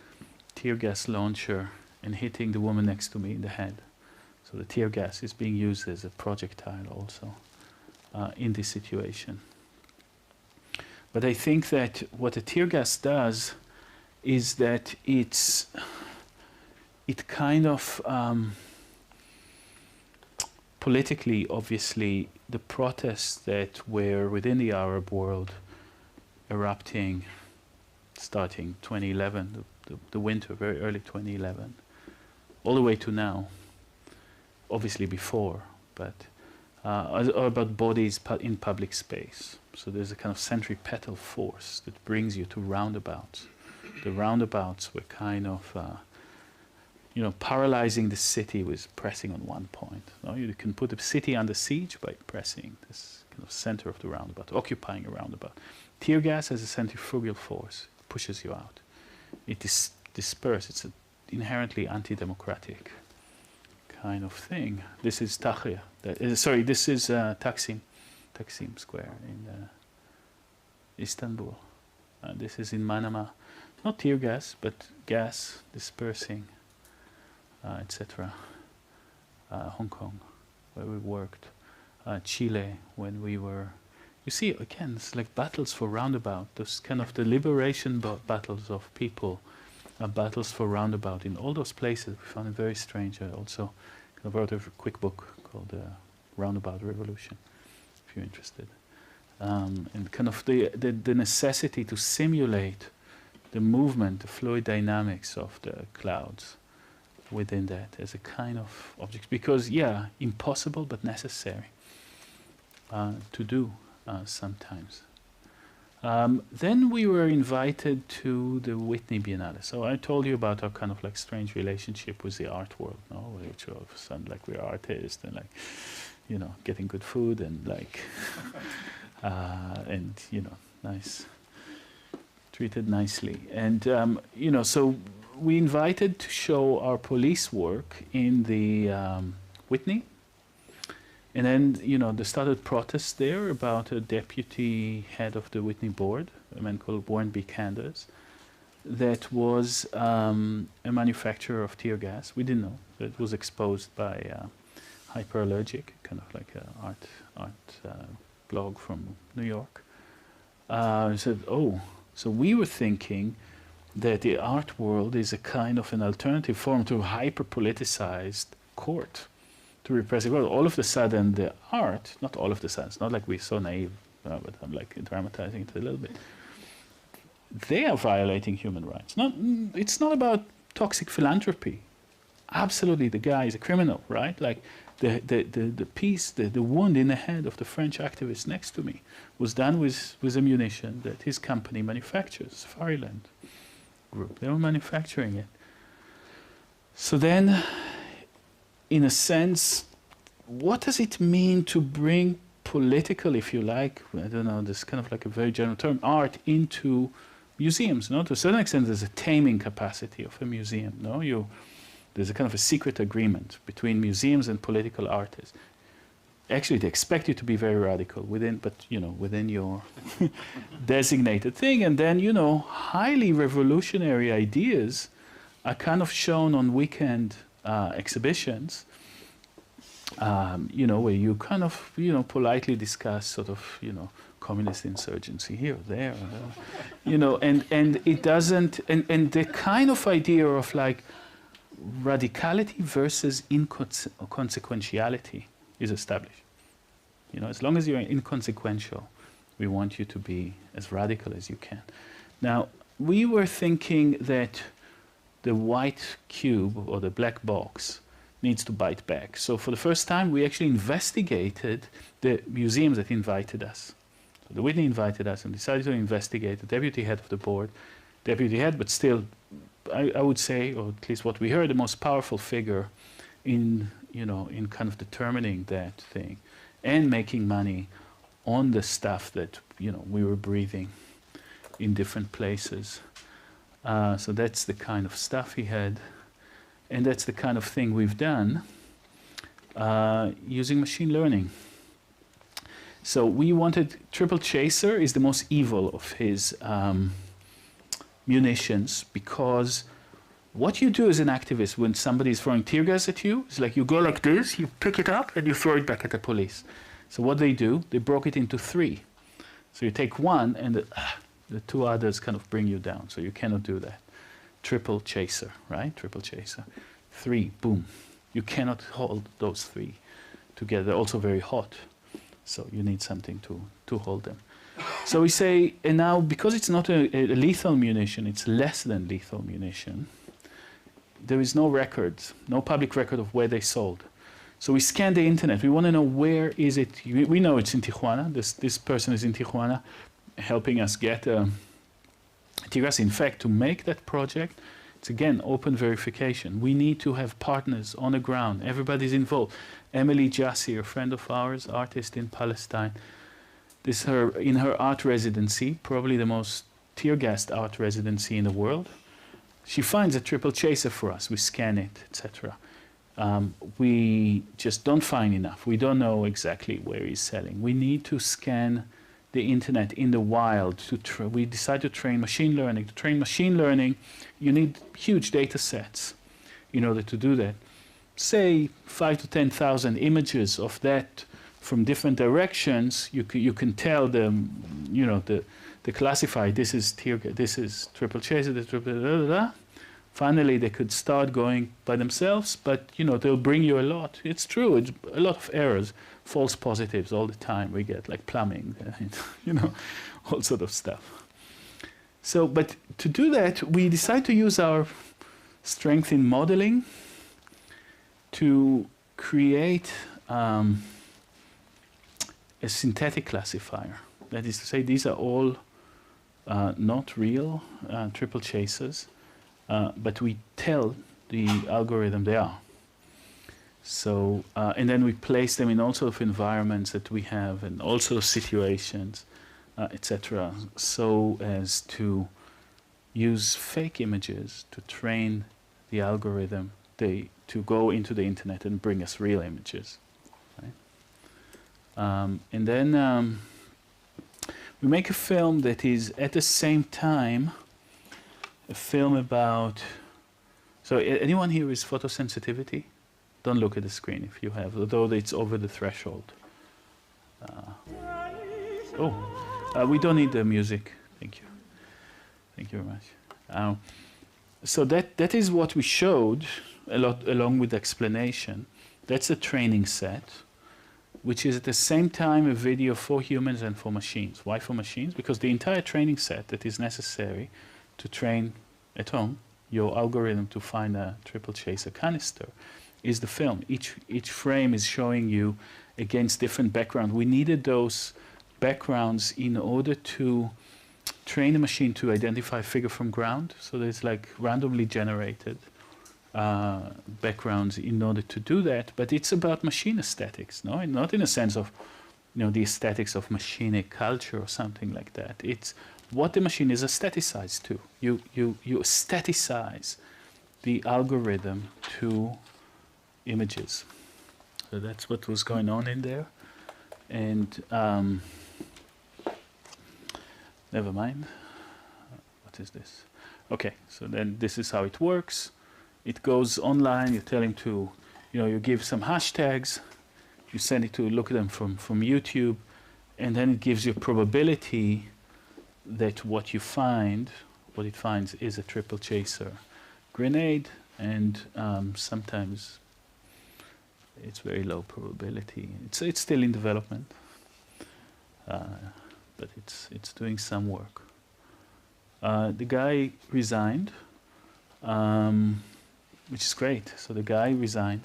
tear gas launcher and hitting the woman next to me in the head. So the tear gas is being used as a projectile also in this situation. But I think that what a tear gas does is that it kind of politically, obviously, the protests that were within the Arab world erupting starting 2011, the winter, very early 2011, all the way to now, obviously before, but are about bodies in public space. So there's a kind of centripetal force that brings you to roundabouts. The roundabouts were kind of paralyzing the city with pressing on one point. You can put a city under siege by pressing this kind of center of the roundabout, occupying a roundabout. Tear gas has a centrifugal force, it pushes you out. It disperses. It's an inherently anti-democratic kind of thing. This is Tahrir. This is Taksim Square in Istanbul. This is in Manama. Not tear gas, but gas dispersing, etc. Hong Kong, where we worked. Chile, when we were... You see, again, it's like battles for roundabout. Those kind of the liberation battles of people, battles for roundabout in all those places. We found it very strange. I also wrote a quick book called Roundabout Revolution, if you're interested. And kind of the necessity to simulate the movement, the fluid dynamics of the clouds within that as a kind of object. Because, impossible but necessary to do sometimes. Then we were invited to the Whitney Biennale. So I told you about our kind of like strange relationship with the art world, no? Which all of a sudden like we're artists and like, getting good food and like, and nice, treated nicely. And so we invited to show our police work in the Whitney. And then, there started protests there about a deputy head of the Whitney board, a man called Warren B. Candace, that was a manufacturer of tear gas. We didn't know. It was exposed by Hyperallergic, kind of like an art blog from New York. Said, so we were thinking that the art world is a kind of an alternative form to a hyper-politicized court. To repress it. Well, all of a sudden, the art, not all of a sudden, it's not like we're so naive, but I'm like dramatizing it a little bit. they are violating human rights. It's not about toxic philanthropy. Absolutely, the guy is a criminal, right? Like the wound in the head of the French activist next to me was done with ammunition that his company manufactures, Fariland Group. They were manufacturing it. So then, in a sense, what does it mean to bring political, if you like, I don't know, this kind of like a very general term, art into museums? No, to a certain extent, there's a taming capacity of a museum. No, there's a kind of a secret agreement between museums and political artists. Actually, they expect you to be very radical within your designated thing, and then highly revolutionary ideas are kind of shown on weekend exhibitions. Where you kind of politely discuss sort of communist insurgency here or there, and it doesn't, and the kind of idea of like radicality versus inconsequentiality is established. As long as you're inconsequential, we want you to be as radical as you can. Now, we were thinking that the white cube or the black box needs to bite back. So for the first time, we actually investigated the museums that invited us. So the Whitney invited us and decided to investigate the deputy head of the board, but still, I would say, or at least what we heard, the most powerful figure in kind of determining that thing and making money on the stuff that we were breathing in different places. So that's the kind of stuff he had, and that's the kind of thing we've done using machine learning. So we wanted, Triple Chaser is the most evil of his munitions, because what you do as an activist when somebody is throwing tear gas at you is like you go like this, you pick it up and you throw it back at the police. So what they do, they broke it into 3. So you take one and the 2 others kind of bring you down. So you cannot do that. Triple Chaser, right? Triple Chaser. 3, boom. You cannot hold those 3 together. They're also very hot. So you need something to hold them. So we say, and now because it's not a lethal munition, it's less than lethal munition, there is no records, no public record of where they sold. So we scan the internet. We want to know where is it. We know it's in Tijuana. This person is in Tijuana helping us get Tijuana. In fact, to make that project, it's again open verification. We need to have partners on the ground. Everybody's involved. Emily Jassy, a friend of ours, artist in Palestine, this in her art residency, probably the most tear-gassed art residency in the world. She finds a Triple Chaser for us. We scan it, etc. We just don't find enough. We don't know exactly where he's selling. We need to scan the internet in the wild. We decide to train machine learning. To train machine learning, you need huge data sets in order to do that. Say 5,000 to 10,000 images of that from different directions. You can tell them, the classify. This is Triple Chaser. This triple. Finally, they could start going by themselves, but they'll bring you a lot. It's true. It's a lot of errors, false positives all the time. We get like plumbing, all sort of stuff. So, but to do that, we decide to use our strength in modeling to create a synthetic classifier. That is to say, these are all not real Triple Chasers. But we tell the algorithm they are. So, and then we place them in all sort of environments that we have and all sort of situations, etc. So as to use fake images to train the algorithm to go into the internet and bring us real images. Right? And then we make a film that is at the same time a film about, so anyone here is photosensitivity? Don't look at the screen if you have, although it's over the threshold. We don't need the music. Thank you. Thank you very much. So that is what we showed a lot, along with explanation. That's a training set. which is at the same time a video for humans and for machines. Why for machines? Because the entire training set that is necessary to train at home your algorithm to find a triple chaser canister is the film. Each frame is showing you against different background. We needed those backgrounds in order to train a machine to identify figure from ground. So there's like randomly generated backgrounds in order to do that. But it's about machine aesthetics, no? And not in a sense of, the aesthetics of machinic culture or something like that. It's what the machine is aestheticized to. You aestheticize the algorithm to images. So that's what was going on in there. And never mind. What is this? Okay, so then this is how it works. It goes online. You tell him to, you give some hashtags. You send it to look at them from YouTube, and then it gives you a probability that what it finds is a triple chaser grenade, and sometimes it's very low probability. It's still in development, but it's doing some work. The guy resigned, which is great. So the guy resigned.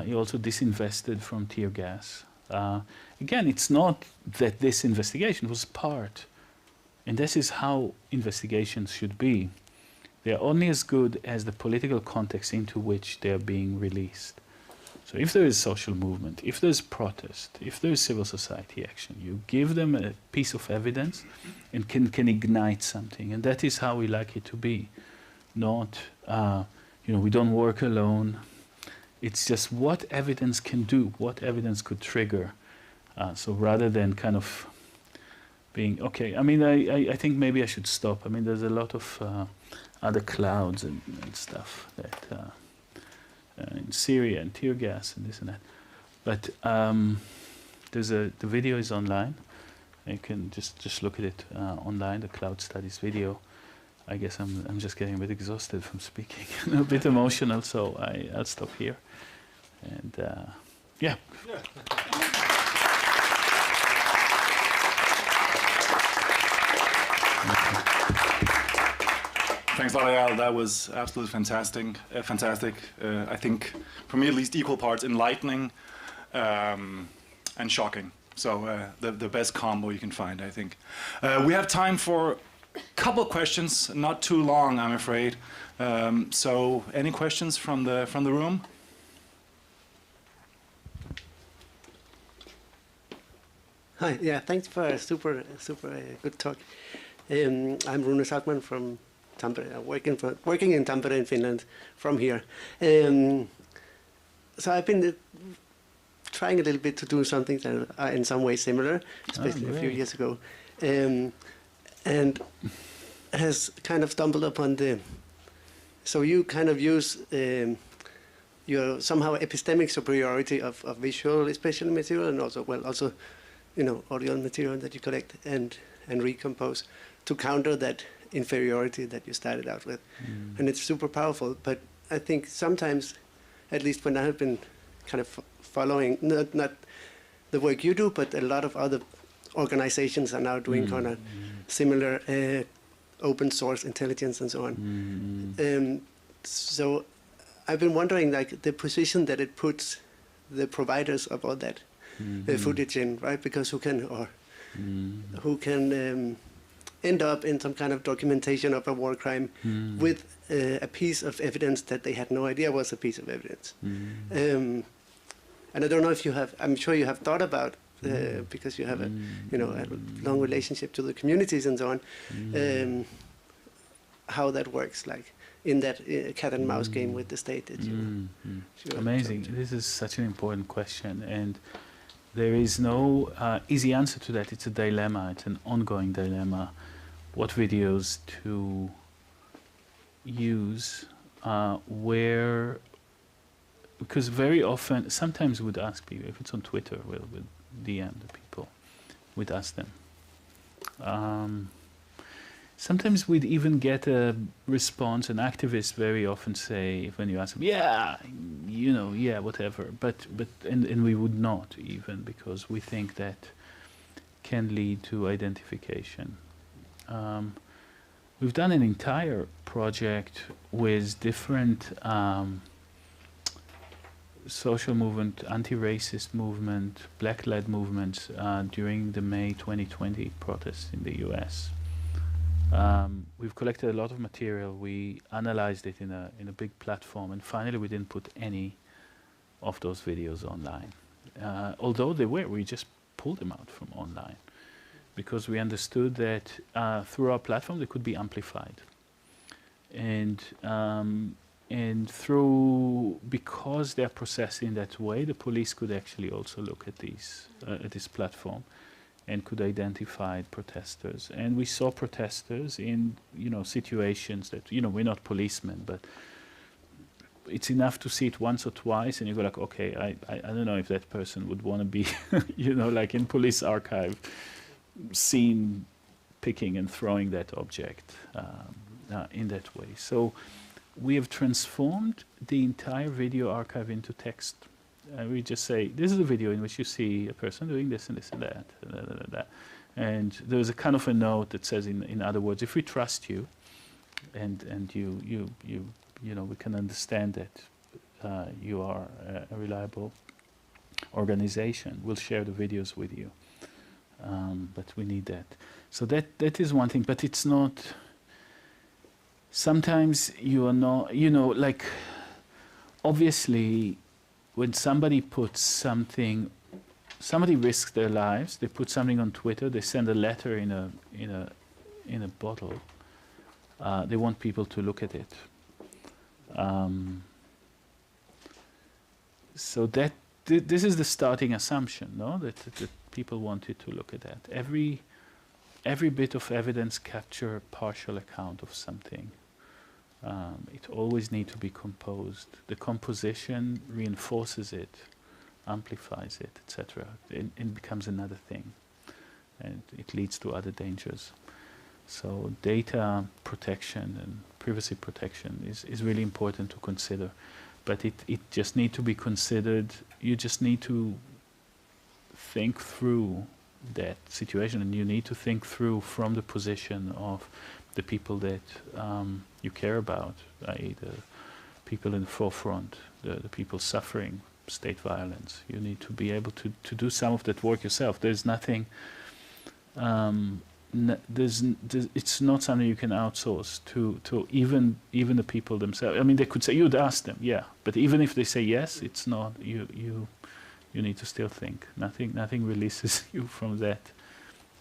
He also disinvested from tear gas. Again, it's not that this investigation was part, and this is how investigations should be. They are only as good as the political context into which they are being released. So if there is social movement, if there's protest, if there's civil society action, you give them a piece of evidence and can ignite something. And that is how we like it to be. Not, we don't work alone. It's just what evidence can do, what evidence could trigger. So rather than kind of being, okay, I think maybe I should stop. There's a lot of other clouds and stuff that in Syria and tear gas and this and that. But the video is online. You can just look at it online, the Cloud Studies video. I guess I'm just getting a bit exhausted from speaking, a bit emotional, so I'll stop here. And yeah. Thanks a lot, Eyal. That was absolutely fantastic. I think, for me at least, equal parts enlightening and shocking. So the best combo you can find, I think. We have time for a couple of questions, not too long, I'm afraid. So any questions from the room? Hi, yeah, thanks for a super good talk. I'm Rune Saltman from Tampere, working in Tampere in Finland from here. So I've been trying a little bit to do something that are in some way similar, especially a few years ago, and has kind of stumbled upon so you kind of use your somehow epistemic superiority of visual spatial material, and also audio material that you collect and recompose to counter that inferiority that you started out with. And it's super powerful, but I think sometimes, at least when I have been kind of following, not the work you do, but a lot of other organizations are now doing kind of similar open source intelligence and so on. So I've been wondering, like, the position that it puts the providers of all that footage in, right? Because who can end up in some kind of documentation of a war crime with a piece of evidence that they had no idea was a piece of evidence. And I don't know if you have, I'm sure you have thought about, because you have a long relationship to the communities and so on, how that works, like in that cat and mouse game with the state that you Amazing. This is such an important question, and there is no easy answer to that. It's a dilemma. It's an ongoing dilemma. What videos to use, where, because very often, sometimes we'd ask people, if it's on Twitter, we'll DM the people, we'd ask them. sometimes we'd even get a response. And activists very often say, when you ask them, yeah, you know, yeah, whatever. And we would not even, because we think that can lead to identification. We've done an entire project with different social movement, anti-racist movement, black-led movements during the May 2020 protests in the US. We've collected a lot of material. We analyzed it in a big platform, and finally we didn't put any of those videos online. Although they were, we just pulled them out from online, because we understood that through our platform they could be amplified. And because they're processed in that way, the police could actually also look at this platform and could identify protesters. And we saw protesters in, you know, situations that, you know, we're not policemen, but it's enough to see it once or twice and you go like, okay, I don't know if that person would want to be, you know, like in police archive, seen picking and throwing that object in that way. So we have transformed the entire video archive into text. We just say, this is a video in which you see a person doing this and this and that. And there's a kind of a note that says, in other words, if we trust you, and you know, we can understand that you are a reliable organization, we'll share the videos with you. But we need that. So that is one thing, but it's not. Sometimes you are not, you know, like, obviously, when somebody puts something, somebody risks their lives, they put something on Twitter, they send a letter in a bottle, they want people to look at it. So that this is the starting assumption, no? That people wanted to look at that. Every bit of evidence capture a partial account of something. It always needs to be composed. The composition reinforces it, amplifies it, etc. It becomes another thing, and it leads to other dangers. So data protection and privacy protection is really important to consider, but it just needs to be considered. You just need to think through that situation, and you need to think through from the position of the people that you care about, i.e. the people in the forefront, the people suffering state violence. You need to be able to do some of that work yourself. There's nothing, it's not something you can outsource to even the people themselves. I mean, they could say, you'd ask them, yeah, but even if they say yes, it's not, you need to still think. Nothing releases you from that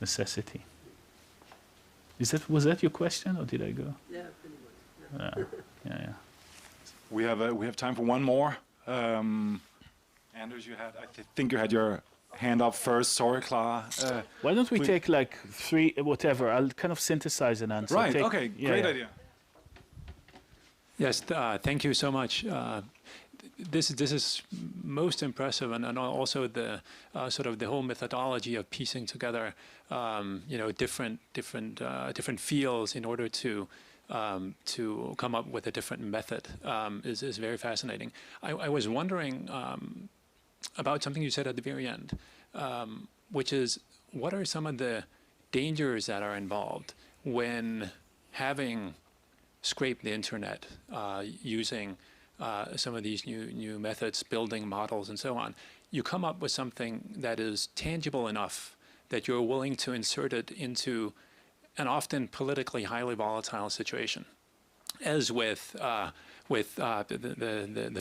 necessity. Was that your question, or did I go? Yeah, pretty much. Yeah. We have time for one more. Anders, I think you had your hand up first. Sorry, Clara. Why don't we take like three, whatever? I'll kind of synthesize an answer. Right. Okay. Great idea. Yes. Thank you so much. This is most impressive, and also the sort of the whole methodology of piecing together, you know, different fields in order to come up with a different method is very fascinating. I was wondering about something you said at the very end, which is, what are some of the dangers that are involved when having scraped the internet using some of these new methods, building models and so on? You come up with something that is tangible enough that you're willing to insert it into an often politically highly volatile situation, as with the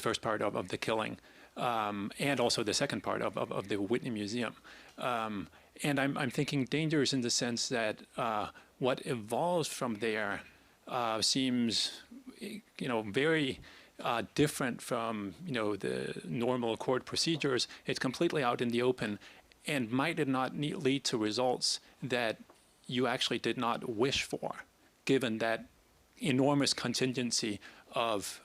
first part of the killing, and also the second part of the Whitney Museum. And I'm thinking dangers in the sense that what evolves from there seems, you know, very different from, you know, the normal court procedures. It's completely out in the open, and might it not lead to results that you actually did not wish for, given that enormous contingency of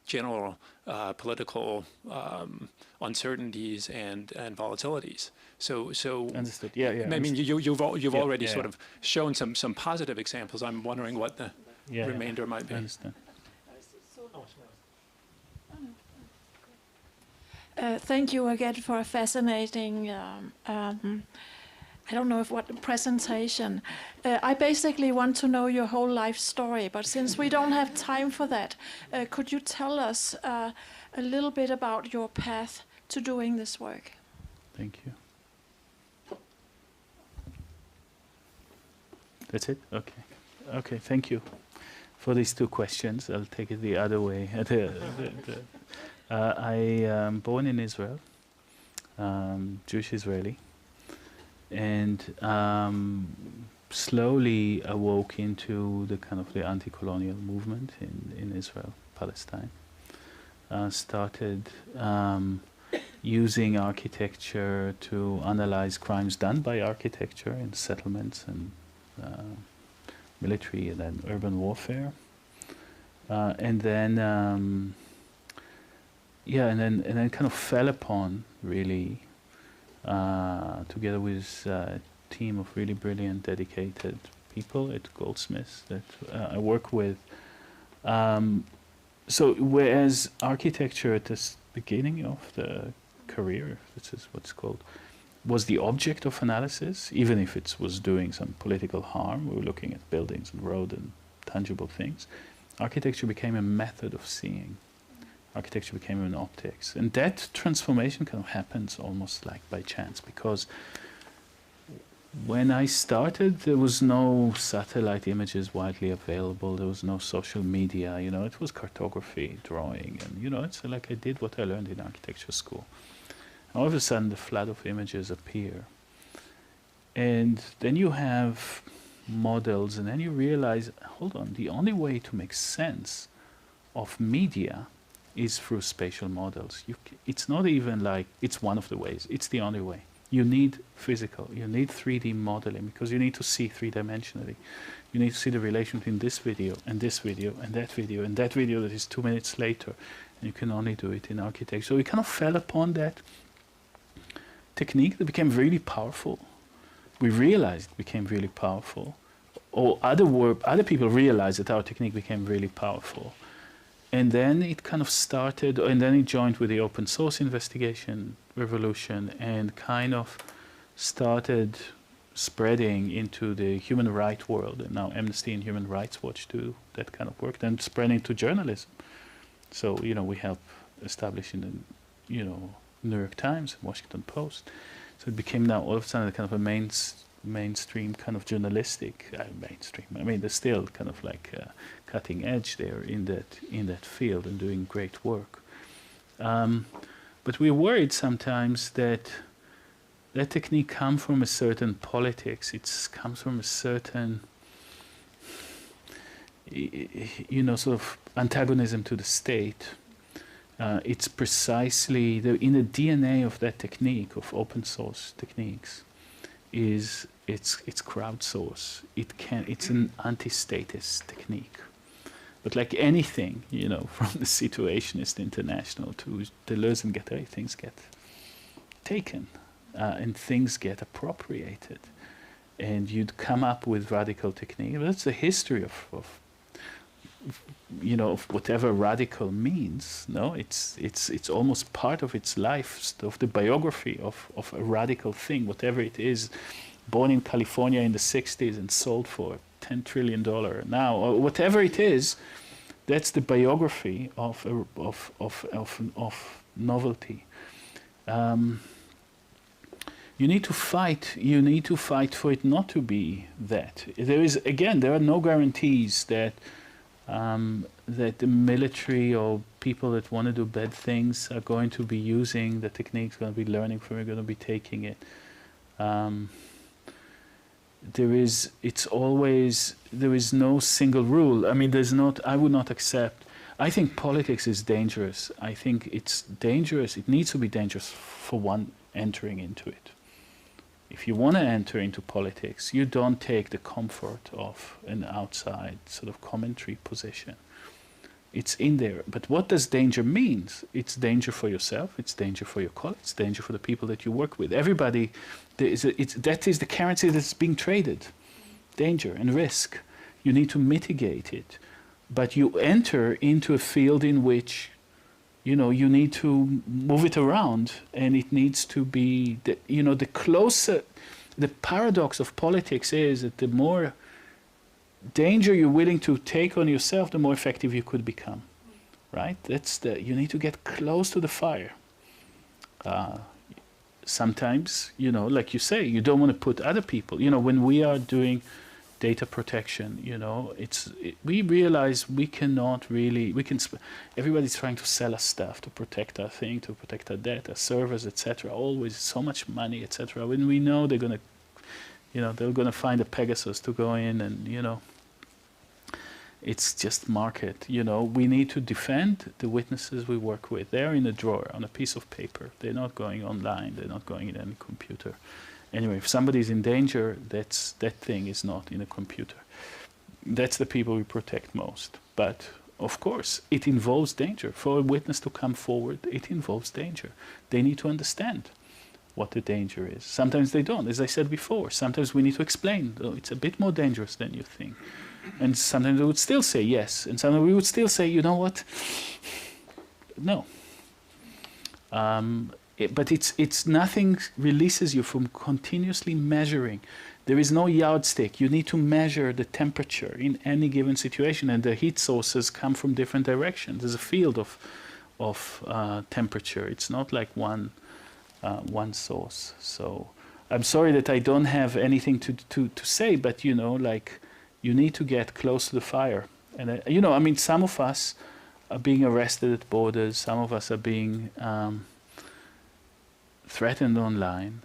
general political uncertainties and volatilities. So Understood. Yeah. I mean, you've already yeah. sort of shown some positive examples. I'm wondering what the remainder might be. I understand. Thank you again for a fascinating, I don't know what presentation. I basically want to know your whole life story, but since we don't have time for that, could you tell us a little bit about your path to doing this work? Thank you. That's it? Okay. Okay, thank you for these two questions. I'll take it the other way. I am born in Israel, Jewish Israeli, and slowly awoke into the kind of the anti-colonial movement in Israel, Palestine. Started using architecture to analyze crimes done by architecture in settlements and military and then urban warfare, and then kind of fell upon really together with a team of really brilliant, dedicated people at Goldsmiths that I work with. So whereas architecture at the beginning of the career, this is what's called, was the object of analysis, even if it was doing some political harm, we were looking at buildings and road and tangible things, architecture became a method of seeing. Architecture became an optics. And that transformation kind of happens almost like by chance, because when I started, there was no satellite images widely available, there was no social media, it was cartography, drawing, and it's like I did what I learned in architecture school. All of a sudden, the flood of images appear. And then you have models, and then you realize, hold on, the only way to make sense of media is through spatial models. It's not even like it's one of the ways, it's the only way. You need physical, you need 3D modeling, because you need to see three-dimensionally. You need to see the relation between this video and this video and that video and that video that is 2 minutes later. And you can only do it in architecture. So we kind of fell upon that technique that became really powerful. We realized it became really powerful. Or other people realized that our technique became really powerful. And then it kind of started, and then it joined with the open source investigation revolution and kind of started spreading into the human rights world. And now Amnesty and Human Rights Watch do that kind of work, then spreading to journalism. So, we help establish in the, New York Times and Washington Post. So it became now all of a sudden a kind of a mainstream kind of journalistic mainstream. I mean, there's still kind of like cutting edge there in that field and doing great work. But we're worried sometimes that that technique comes from a certain politics. It comes from a certain, sort of antagonism to the state. It's precisely in the DNA of that technique, of open source techniques, is it's crowdsource. It's an anti-statist technique. But like anything, from the Situationist International to Deleuze and Guattari, things get taken and things get appropriated, and you'd come up with radical technique. That's the history of whatever radical means. No, it's almost part of its life, of the biography of a radical thing, whatever it is, born in California in the 60s and sold for $10 trillion now, or whatever it is. That's the biography of novelty. You need to fight. You need to fight for it not to be that. There are no guarantees that the military or people that want to do bad things are going to be using the techniques, going to be learning from it, going to be taking it. There is no single rule. I mean, I would not accept. I think politics is dangerous. I think it's dangerous. It needs to be dangerous for one entering into it. If you want to enter into politics, you don't take the comfort of an outside sort of commentary position. It's in there. But what does danger mean? It's danger for yourself. It's danger for your colleagues. It's danger for the people that you work with. Everybody, that is the currency that's being traded. Danger and risk. You need to mitigate it. But you enter into a field in which, you know, you need to move it around, and it needs to be, the closer. The paradox of politics is that the more danger you're willing to take on yourself, the more effective you could become, right? You need to get close to the fire. Sometimes, you know, like you say, you don't want to put other people, you know, when we are doing data protection, you know, we realize we cannot really, everybody's trying to sell us stuff to protect our thing, to protect our data, servers, etc. Always so much money, etc. When we know they're going to, you know, they're going to find a Pegasus to go in and, you know, it's just market. You know, we need to defend the witnesses we work with. They're in a drawer on a piece of paper. They're not going online. They're not going in any computer. Anyway, if somebody's in danger, that thing is not in a computer. That's the people we protect most. But of course, it involves danger. For a witness to come forward, it involves danger. They need to understand what the danger is. Sometimes they don't, as I said before. Sometimes we need to explain, oh, it's a bit more dangerous than you think. And sometimes we would still say yes, and sometimes we would still say, you know what, no. But it's nothing releases you from continuously measuring. There is no yardstick. You need to measure the temperature in any given situation, and the heat sources come from different directions. There's a field of temperature. It's not like one source. So I'm sorry that I don't have anything to say, but you know, like, you need to get close to the fire. And you know, I mean, some of us are being arrested at borders. Some of us are being threatened online.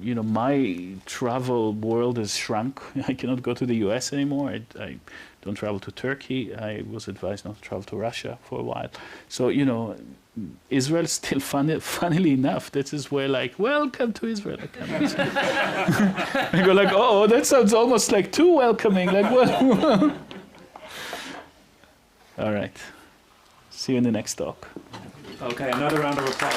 You know, my travel world has shrunk. I cannot go to the US anymore. I don't travel to Turkey. I was advised not to travel to Russia for a while. So, you know, Israel is still funnily enough, this is where, like, welcome to Israel. I go like, oh, that sounds almost like too welcoming. Like, well, all right. See you in the next talk. Okay, another round of applause.